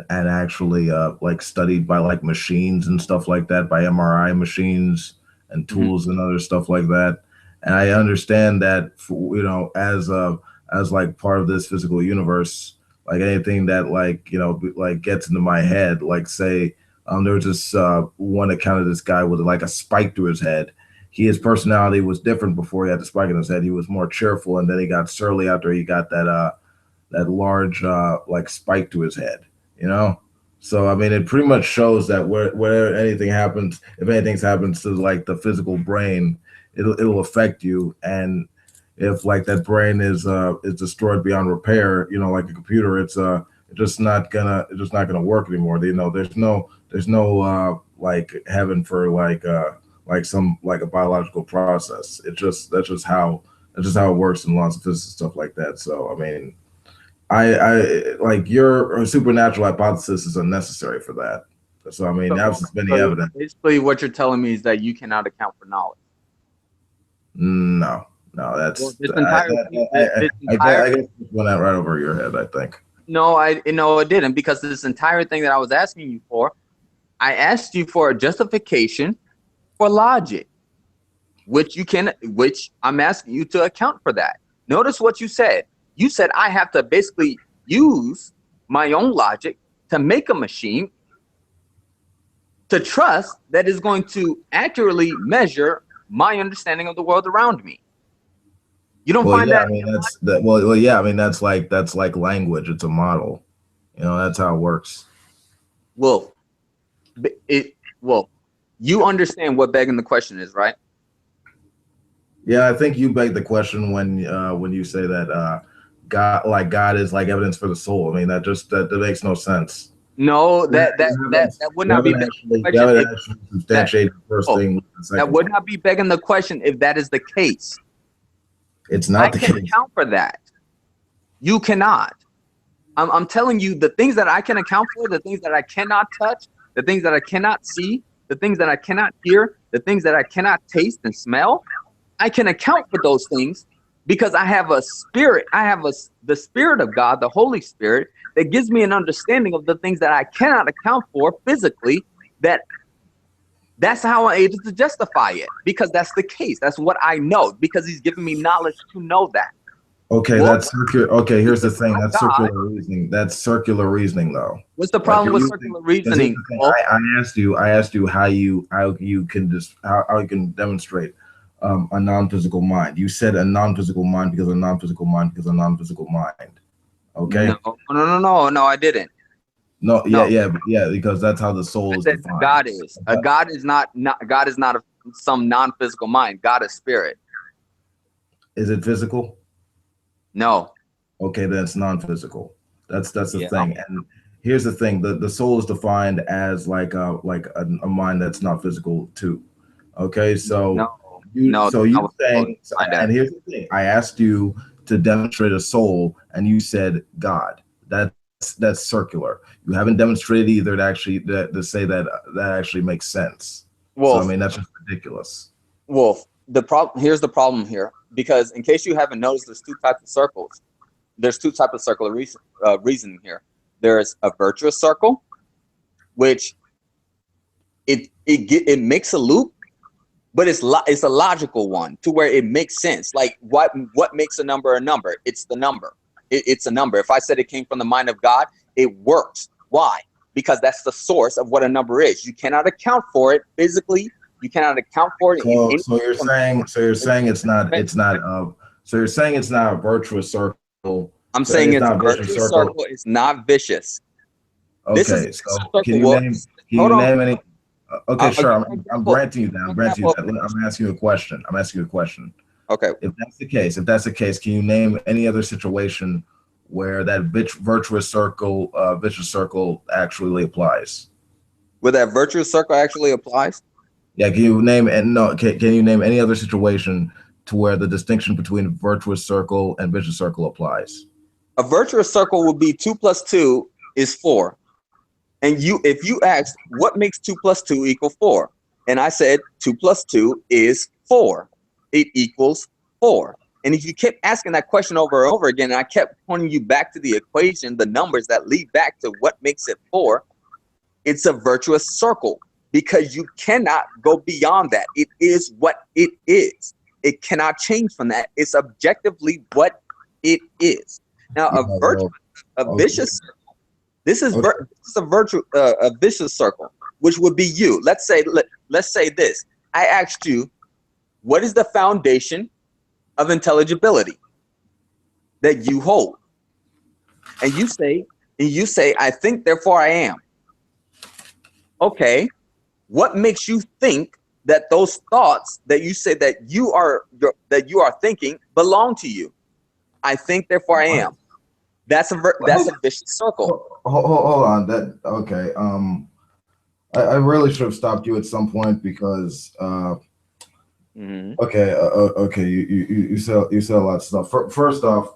S1: actually like studied by like machines and stuff like that, by MRI machines and tools and other stuff like that. And I understand that as like part of this physical universe, like anything that like like gets into my head, like say there was this one account of this guy with like a spike through his head. His personality was different before he had the spike in his head. He was more cheerful, and then he got surly after he got that large like spike to his head. So I mean, it pretty much shows that where anything happens, if anything happens to like the physical brain, it'll affect you. And if like that brain is destroyed beyond repair, like a computer, it's just not gonna work anymore. There's no like heaven for like a biological process. That's just how it works in lots of physics and stuff like that. So I mean, I like your supernatural hypothesis is unnecessary for that. So I mean, absence of any evidence.
S8: Basically, what you're telling me is that you cannot account for knowledge.
S1: No, that's I guess went out right over your head, I think.
S8: No, it didn't, because this entire thing that I was asking you for, I asked you for a justification for logic, which I'm asking you to account for that. Notice what you said. You said I have to basically use my own logic to make a machine to trust that is going to accurately measure my understanding of the world around me. You don't
S1: Well,
S8: find
S1: yeah,
S8: that.
S1: I mean that's that. Well, yeah, I mean that's like language. It's a model. You know, that's how it works.
S8: Well, well, you understand what begging the question is, right?
S1: Yeah, I think you beg the question when you say that God is like evidence for the soul. I mean that makes no sense.
S8: No,
S1: You
S8: that would
S1: you
S8: not be
S1: haven't
S8: begging the
S1: actually you
S8: question.
S1: haven't actually substantiated the first
S8: Oh,
S1: thing with the
S8: that
S1: second
S8: would
S1: one.
S8: not be begging the question if that is the case.
S1: It's
S8: I
S1: not the
S8: can
S1: case.
S8: account for that. You cannot. I'm telling you, the things that I can account for, the things that I cannot touch, the things that I cannot see, the things that I cannot hear, the things that I cannot taste and smell, I can account for those things because I have a spirit. I have the Spirit of God, the Holy Spirit, that gives me an understanding of the things that I cannot account for physically. That's how I'm able to justify it, because that's the case. That's what I know, because he's given me knowledge to know that.
S1: Okay,
S8: Well,
S1: that's circular. Okay, here's the thing. That's
S8: God.
S1: circular reasoning. That's circular reasoning, though.
S8: What's the problem with circular reasoning?
S1: I asked you how you can demonstrate a non-physical mind. You said a non-physical mind because a non-physical mind because a non-physical mind. Okay.
S8: No, I didn't.
S1: No, yeah, because that's how the soul is defined.
S8: God is. God is not some non-physical mind. God is spirit.
S1: Is it physical?
S8: No.
S1: Okay, then it's non-physical. That's the thing. And here's the thing: the soul is defined as like a mind that's not physical too. Okay, so you're saying, and here's the thing: I asked you to demonstrate a soul, and you said God. That's circular. You haven't demonstrated either to say that actually makes sense.
S8: Well,
S1: so I mean that's just ridiculous.
S8: Well, here's the problem here, because in case you haven't noticed, there's two types of circles. There's two types of circular reasoning here. There's a virtuous circle, which it makes a loop, but it's a logical one to where it makes sense. Like what makes a number a number? It's the number. It's a number. If I said it came from the mind of God, it works. Why? Because that's the source of what a number is. You cannot account for it physically. You cannot account for it.
S1: So you're saying it's not a virtuous circle.
S8: I'm saying it's a virtuous circle. It's not vicious.
S1: Okay, so can you name any? Okay, sure. I'm granting you that. I'm asking you a question.
S8: Okay.
S1: If that's the case, can you name any other situation where that vicious circle actually applies?
S8: Where that virtuous circle actually applies?
S1: Yeah. Can you name can you name any other situation to where the distinction between virtuous circle and vicious circle applies?
S8: A virtuous circle would be 2 + 2 is 4. And if you asked what makes 2 + 2 equal 4, and I said 2 + 2 is 4, it equals 4. And if you kept asking that question over and over again, and I kept pointing you back to the equation, the numbers that lead back to what makes it 4, it's a virtuous circle, because you cannot go beyond that. It is what it is. It cannot change from that. It's objectively what it is. Now, a vicious circle. This is a vicious circle, which would be you. Let's say this. I asked you, what is the foundation of intelligibility that you hold? And you say, I think, therefore I am. Okay, what makes you think that those thoughts that you say that you are thinking belong to you? I think, therefore I am. That's a vicious circle.
S1: Hold on. Okay. I really should have stopped you at some point because okay. You said a lot of stuff. First off,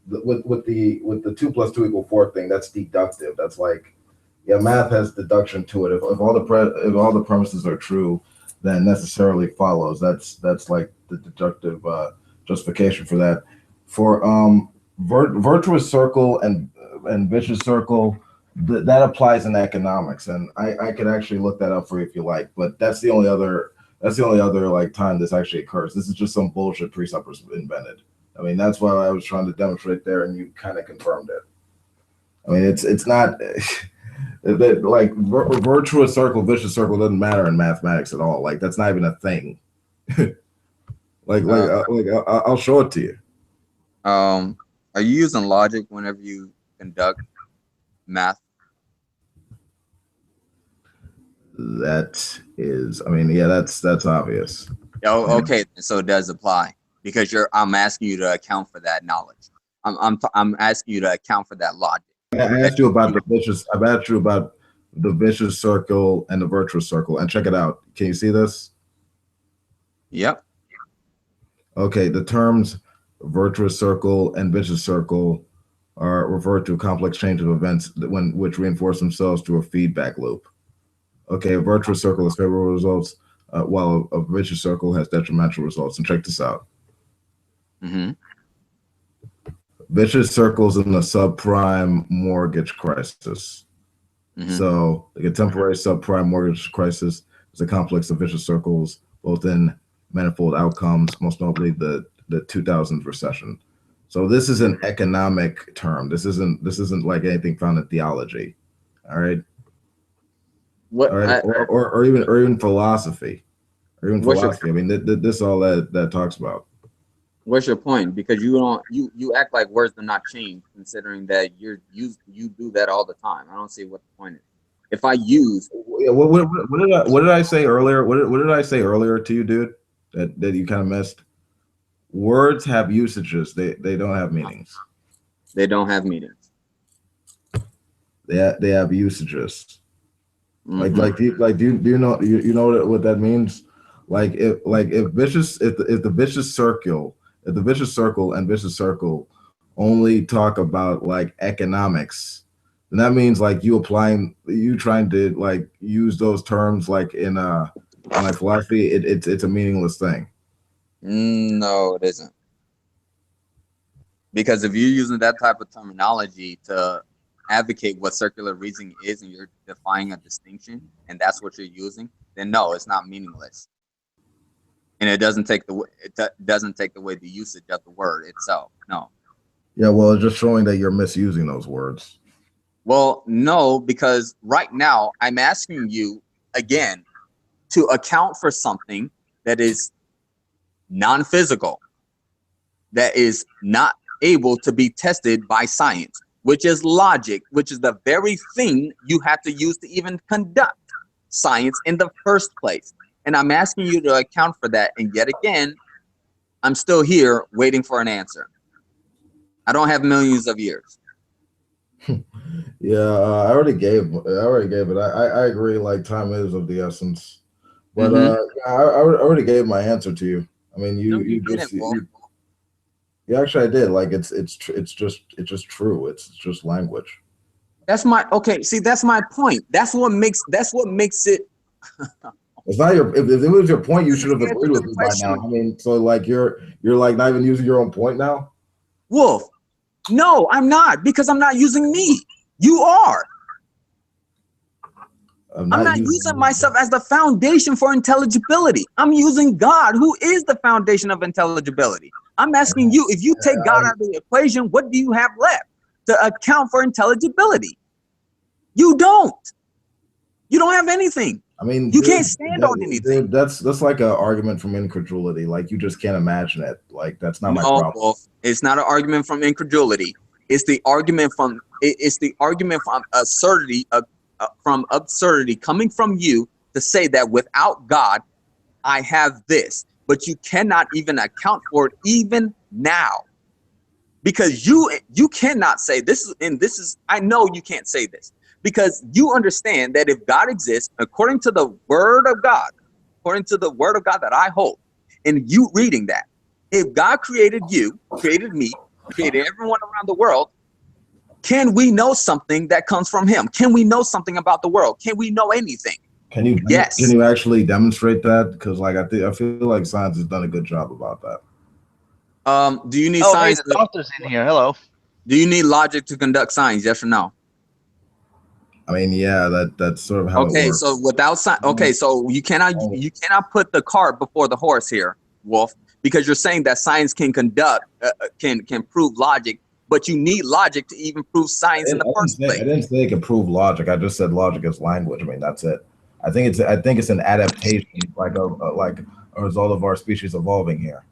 S1: with the 2 + 2 = 4 thing, that's deductive. That's like, yeah, math has deduction to it. If all the premises are true, then necessarily follows. That's like the deductive justification for that. For virtuous circle and vicious circle, that applies in economics, and I could actually look that up for you if you like. But that's the only other like time this actually occurs. This is just some bullshit precept invented. I mean, that's why I was trying to demonstrate there, and you kind of confirmed it. I mean, it's not like virtuous circle, vicious circle doesn't matter in mathematics at all. Like that's not even a thing. I'll show it to you.
S8: Are you using logic whenever you conduct math?
S1: That is, I mean, yeah, that's obvious.
S8: Oh, okay. So it does apply because I'm asking you to account for that knowledge. I'm asking you to account for that logic.
S1: I asked you about the vicious. I've asked you about the vicious circle and the virtuous circle, and check it out. Can you see this?
S8: Yep.
S1: Okay, the terms virtuous circle and vicious circle are referred to a complex change of events which reinforce themselves through a feedback loop. Okay, a virtuous circle has favorable results, while a vicious circle has detrimental results. And check this out. Vicious circles in the subprime mortgage crisis. So the contemporary subprime mortgage crisis is a complex of vicious circles, both in manifold outcomes, most notably the 2000s recession. So this is an economic term. This isn't like anything found in theology. All right.
S8: What?
S1: All right. Or even philosophy. Or even philosophy. I mean, this all that talks about.
S8: What's your point? Because you act like words do not change, considering that you do that all the time. I don't see what the point is. If I use,
S1: what did I say earlier? What did I say earlier to you, dude? That you kind of missed. Words have usages. They don't have meanings.
S8: They don't have meanings.
S1: They have usages. Do you know what that means? If the vicious circle and vicious circle only talk about like economics, then that means like you trying to like use those terms like in like philosophy. It's a meaningless thing.
S8: No, it isn't. Because if you're using that type of terminology to advocate what circular reasoning is, and you're defining a distinction, and that's what you're using, then no, it's not meaningless. And it doesn't take away the usage of the word itself. No.
S1: Yeah, well, it's just showing that you're misusing those words.
S8: Well, no, because right now I'm asking you again to account for something that is non-physical, that is not able to be tested by science, which is logic, which is the very thing you have to use to even conduct science in the first place. And I'm asking you to account for that. And yet again, I'm still here waiting for an answer. I don't have millions of years.
S1: Yeah, I already gave it. I agree. Like time is of the essence, but I already gave my answer to you. I mean, actually I did. Like it's just true. It's just language.
S8: That's my See, that's my point. That's what makes it.
S1: It's not your. If it was your point, you should have agreed with me by now. I mean, so like you're like not even using your own point now.
S8: Wolf, no, I'm not, because I'm not using me. You are. I'm not using myself as the foundation for intelligibility. I'm using God, who is the foundation of intelligibility. I'm asking you, if you take God out of the equation, what do you have left to account for intelligibility? You don't. You don't have anything.
S1: I mean,
S8: you can't stand on anything.
S1: Dude, that's like an argument from incredulity. Like you just can't imagine it. Like that's not my problem.
S8: Wolf, it's not an argument from incredulity. It's the argument from absurdity, absurdity coming from you to say that without God, I have this, but you cannot even account for it even now, because you cannot say this is, and this is, I know you can't say this, because you understand that if God exists, according to the word of God that I hold, and you reading that, if God created you, created me, created everyone around the world, can we know something that comes from him? Can we know something about the world? Can we know anything?
S1: Can you?
S8: Yes.
S1: Can you actually demonstrate that? Because like I feel like science has done a good job about that.
S8: Do you need science?
S10: Hey, the doctor's in here. Hello.
S8: Do you need logic to conduct science? Yes or no?
S1: I mean, yeah, that's sort of how it works.
S8: Okay, so without science, so you cannot put the cart before the horse here, Wolf, because you're saying that science can conduct can prove logic, but you need logic to even prove science in the first place.
S1: I didn't say it can prove logic. I just said logic is language. I mean, that's it. I think it's an adaptation, like a result of our species evolving here.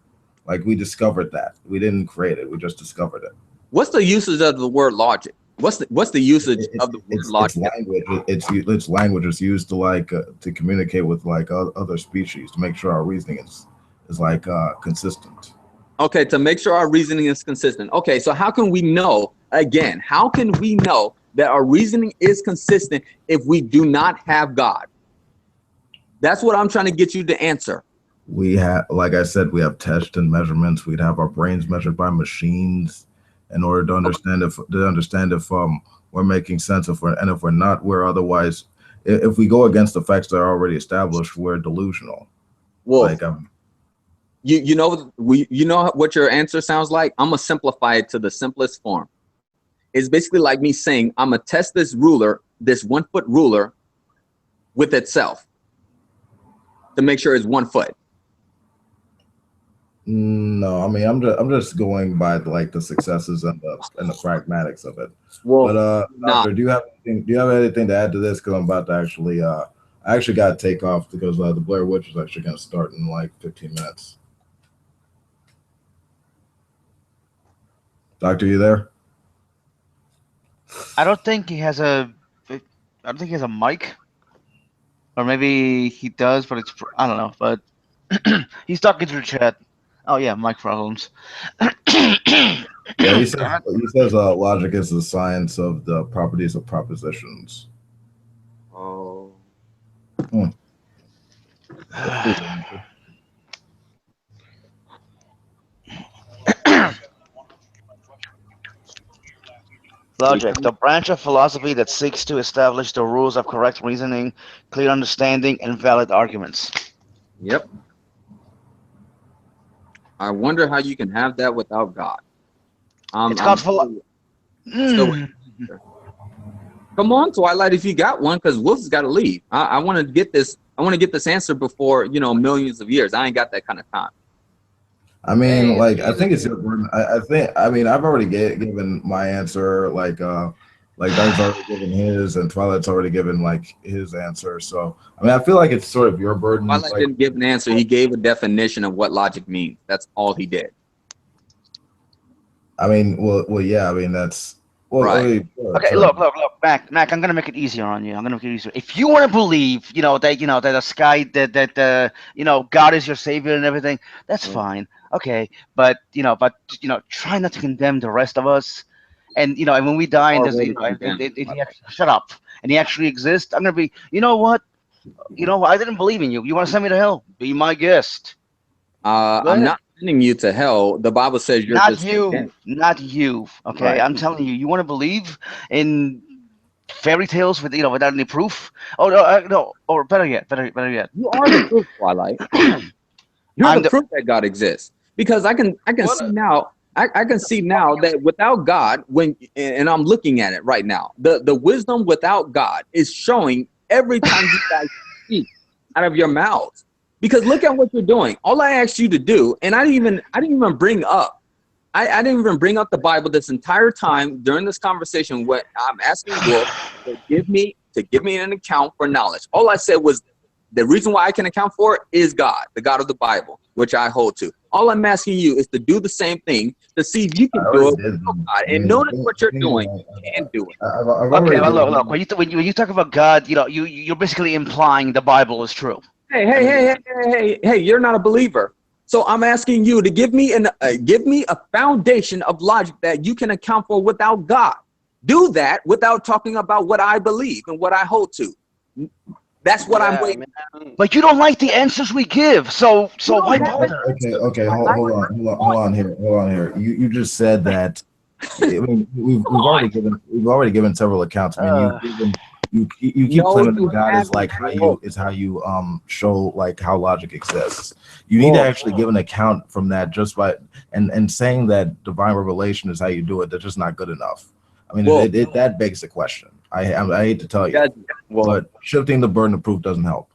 S1: Like we discovered that. We didn't create it. We just discovered it.
S8: What's the usage of the word logic? What's the usage of the word
S1: It's
S8: logic?
S1: language. It's language. It's used to to communicate with other species to make sure our reasoning is consistent.
S8: Okay, to make sure our reasoning is consistent. Okay, so how can we know, again, how can we know that our reasoning is consistent if we do not have God? That's what I'm trying to get you to answer.
S1: We have, like I said, we have tests and measurements. We'd have our brains measured by machines in order to understand if we're making sense, if we're not, we're otherwise. If we go against the facts that are already established, we're delusional.
S8: Well, you know what your answer sounds like. I'm gonna simplify it to the simplest form. It's basically like me saying I'm gonna test this ruler, this 1 foot ruler, with itself to make sure it's 1 foot.
S1: No, I mean I'm just going by the successes and the pragmatics of it.
S8: Well,
S1: but Doctor, do you have anything to add to this? Because I'm about to I actually got to take off because the Blair Witch is actually going to start in like 15 minutes. Doctor, you there?
S10: I don't think he has a mic, or maybe he does, but I don't know. But he's talking to the chat. Oh yeah, mic problems.
S1: Yeah, he says logic is the science of the properties of propositions.
S8: Oh.
S10: Logic, the branch of philosophy that seeks to establish the rules of correct reasoning, clear understanding, and valid arguments.
S8: Yep. I wonder how you can have that without God.
S10: It's called philosophy.
S8: Come on, Twilight, if you got one, because Wolf's got to leave. I want to get this. I want to get this answer before millions of years. I ain't got that kind of time.
S1: I mean, I think it's your burden. I mean, I've already given my answer. Like Doug's already given his, and Twilight's already given his answer. So, I mean, I feel like it's sort of your burden.
S8: Twilight didn't give an answer. He gave a definition of what logic means. That's all he did.
S1: I mean, well, yeah. I mean, that's right.
S10: I mean, okay, look, Mac. I'm gonna make it easier on you. I'm gonna make it easier. If you want to believe, that the sky, that God is your savior and everything, that's fine. Okay, but try not to condemn the rest of us. And and when we die, and shut up, and he actually exists, I'm gonna be, what? I didn't believe in you. You want to send me to hell? Be my guest.
S8: I'm not sending you to hell. The Bible says you're
S10: not you. Okay, right. I'm telling you, you want to believe in fairy tales without any proof? Oh no, or better yet,
S8: you are the proof, Twilight. You're the proof that God exists, because I can see now. I can see now that without God, and I'm looking at it right now, the wisdom without God is showing every time you guys speak out of your mouths. Because look at what you're doing. All I asked you to do, and I didn't even bring up the Bible this entire time during this conversation. What I'm asking Wolf to give me an account for knowledge. All I said was the reason why I can account for it is God, the God of the Bible, which I hold to. All I'm asking you is to do the same thing to see if you can do it with God. And notice what you're doing, you can do it.
S10: Okay, well, look. When you talk about God, you're basically implying the Bible is true.
S8: Hey, you're not a believer. So I'm asking you to give me a foundation of logic that you can account for without God. Do that without talking about what I believe and what I hold to. That's what I'm waiting.
S10: But you don't like the answers we give, so why bother?
S1: Okay, hold on here. You just said that. I mean, we've already given several accounts. I mean, you keep claiming that God is how you show how logic exists. You need to actually give an account from that just by and saying that divine revelation is how you do it. That's just not good enough. I mean, that begs the question. I hate to tell you, but shifting the burden of proof doesn't help.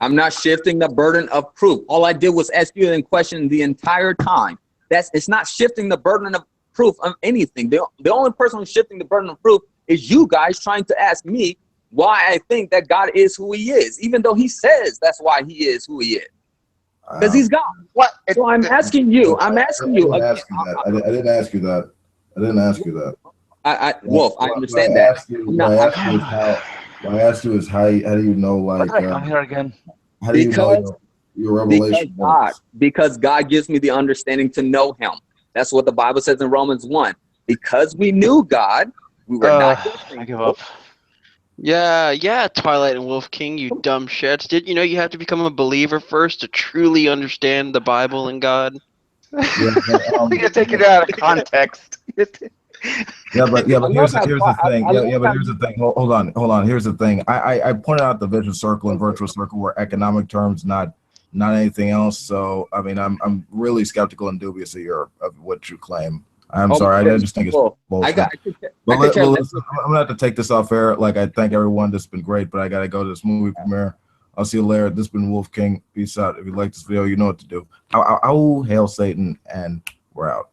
S8: I'm not shifting the burden of proof. All I did was ask you a question the entire time. It's not shifting the burden of proof of anything. The only person who's shifting the burden of proof is you guys trying to ask me why I think that God is who he is, even though he says that's why he is who he is.
S12: Because he's God.
S10: What?
S12: So I'm asking you. I'm asking you.
S1: I didn't ask you that. I didn't ask you that.
S12: Wolf, I understand
S1: what
S12: that.
S1: What I asked you is how do you know, like,
S10: What did I come here again?
S1: how do you know your revelation works?
S12: Because God gives me the understanding to know him. That's what the Bible says in Romans 1. Because we knew God, we were not
S10: I give up.
S13: Yeah, Twilight and Wolf King, you dumb shits. Did you know you have to become a believer first to truly understand the Bible and God?
S1: Yeah, but,
S10: You're taking it out of context.
S1: but here's the thing. But here's the thing. Hold on. Here's the thing. I pointed out the vision circle and virtual circle were economic terms, not anything else. So I mean, I'm really skeptical and dubious of what you claim. I'm sorry. I just think it's bullshit. I'm gonna have to take this off air. Like, I thank everyone. This has been great, but I gotta go to this movie premiere. I'll see you later. This has been Wolf King. Peace out. If you like this video, you know what to do. Hail Satan, and we're out.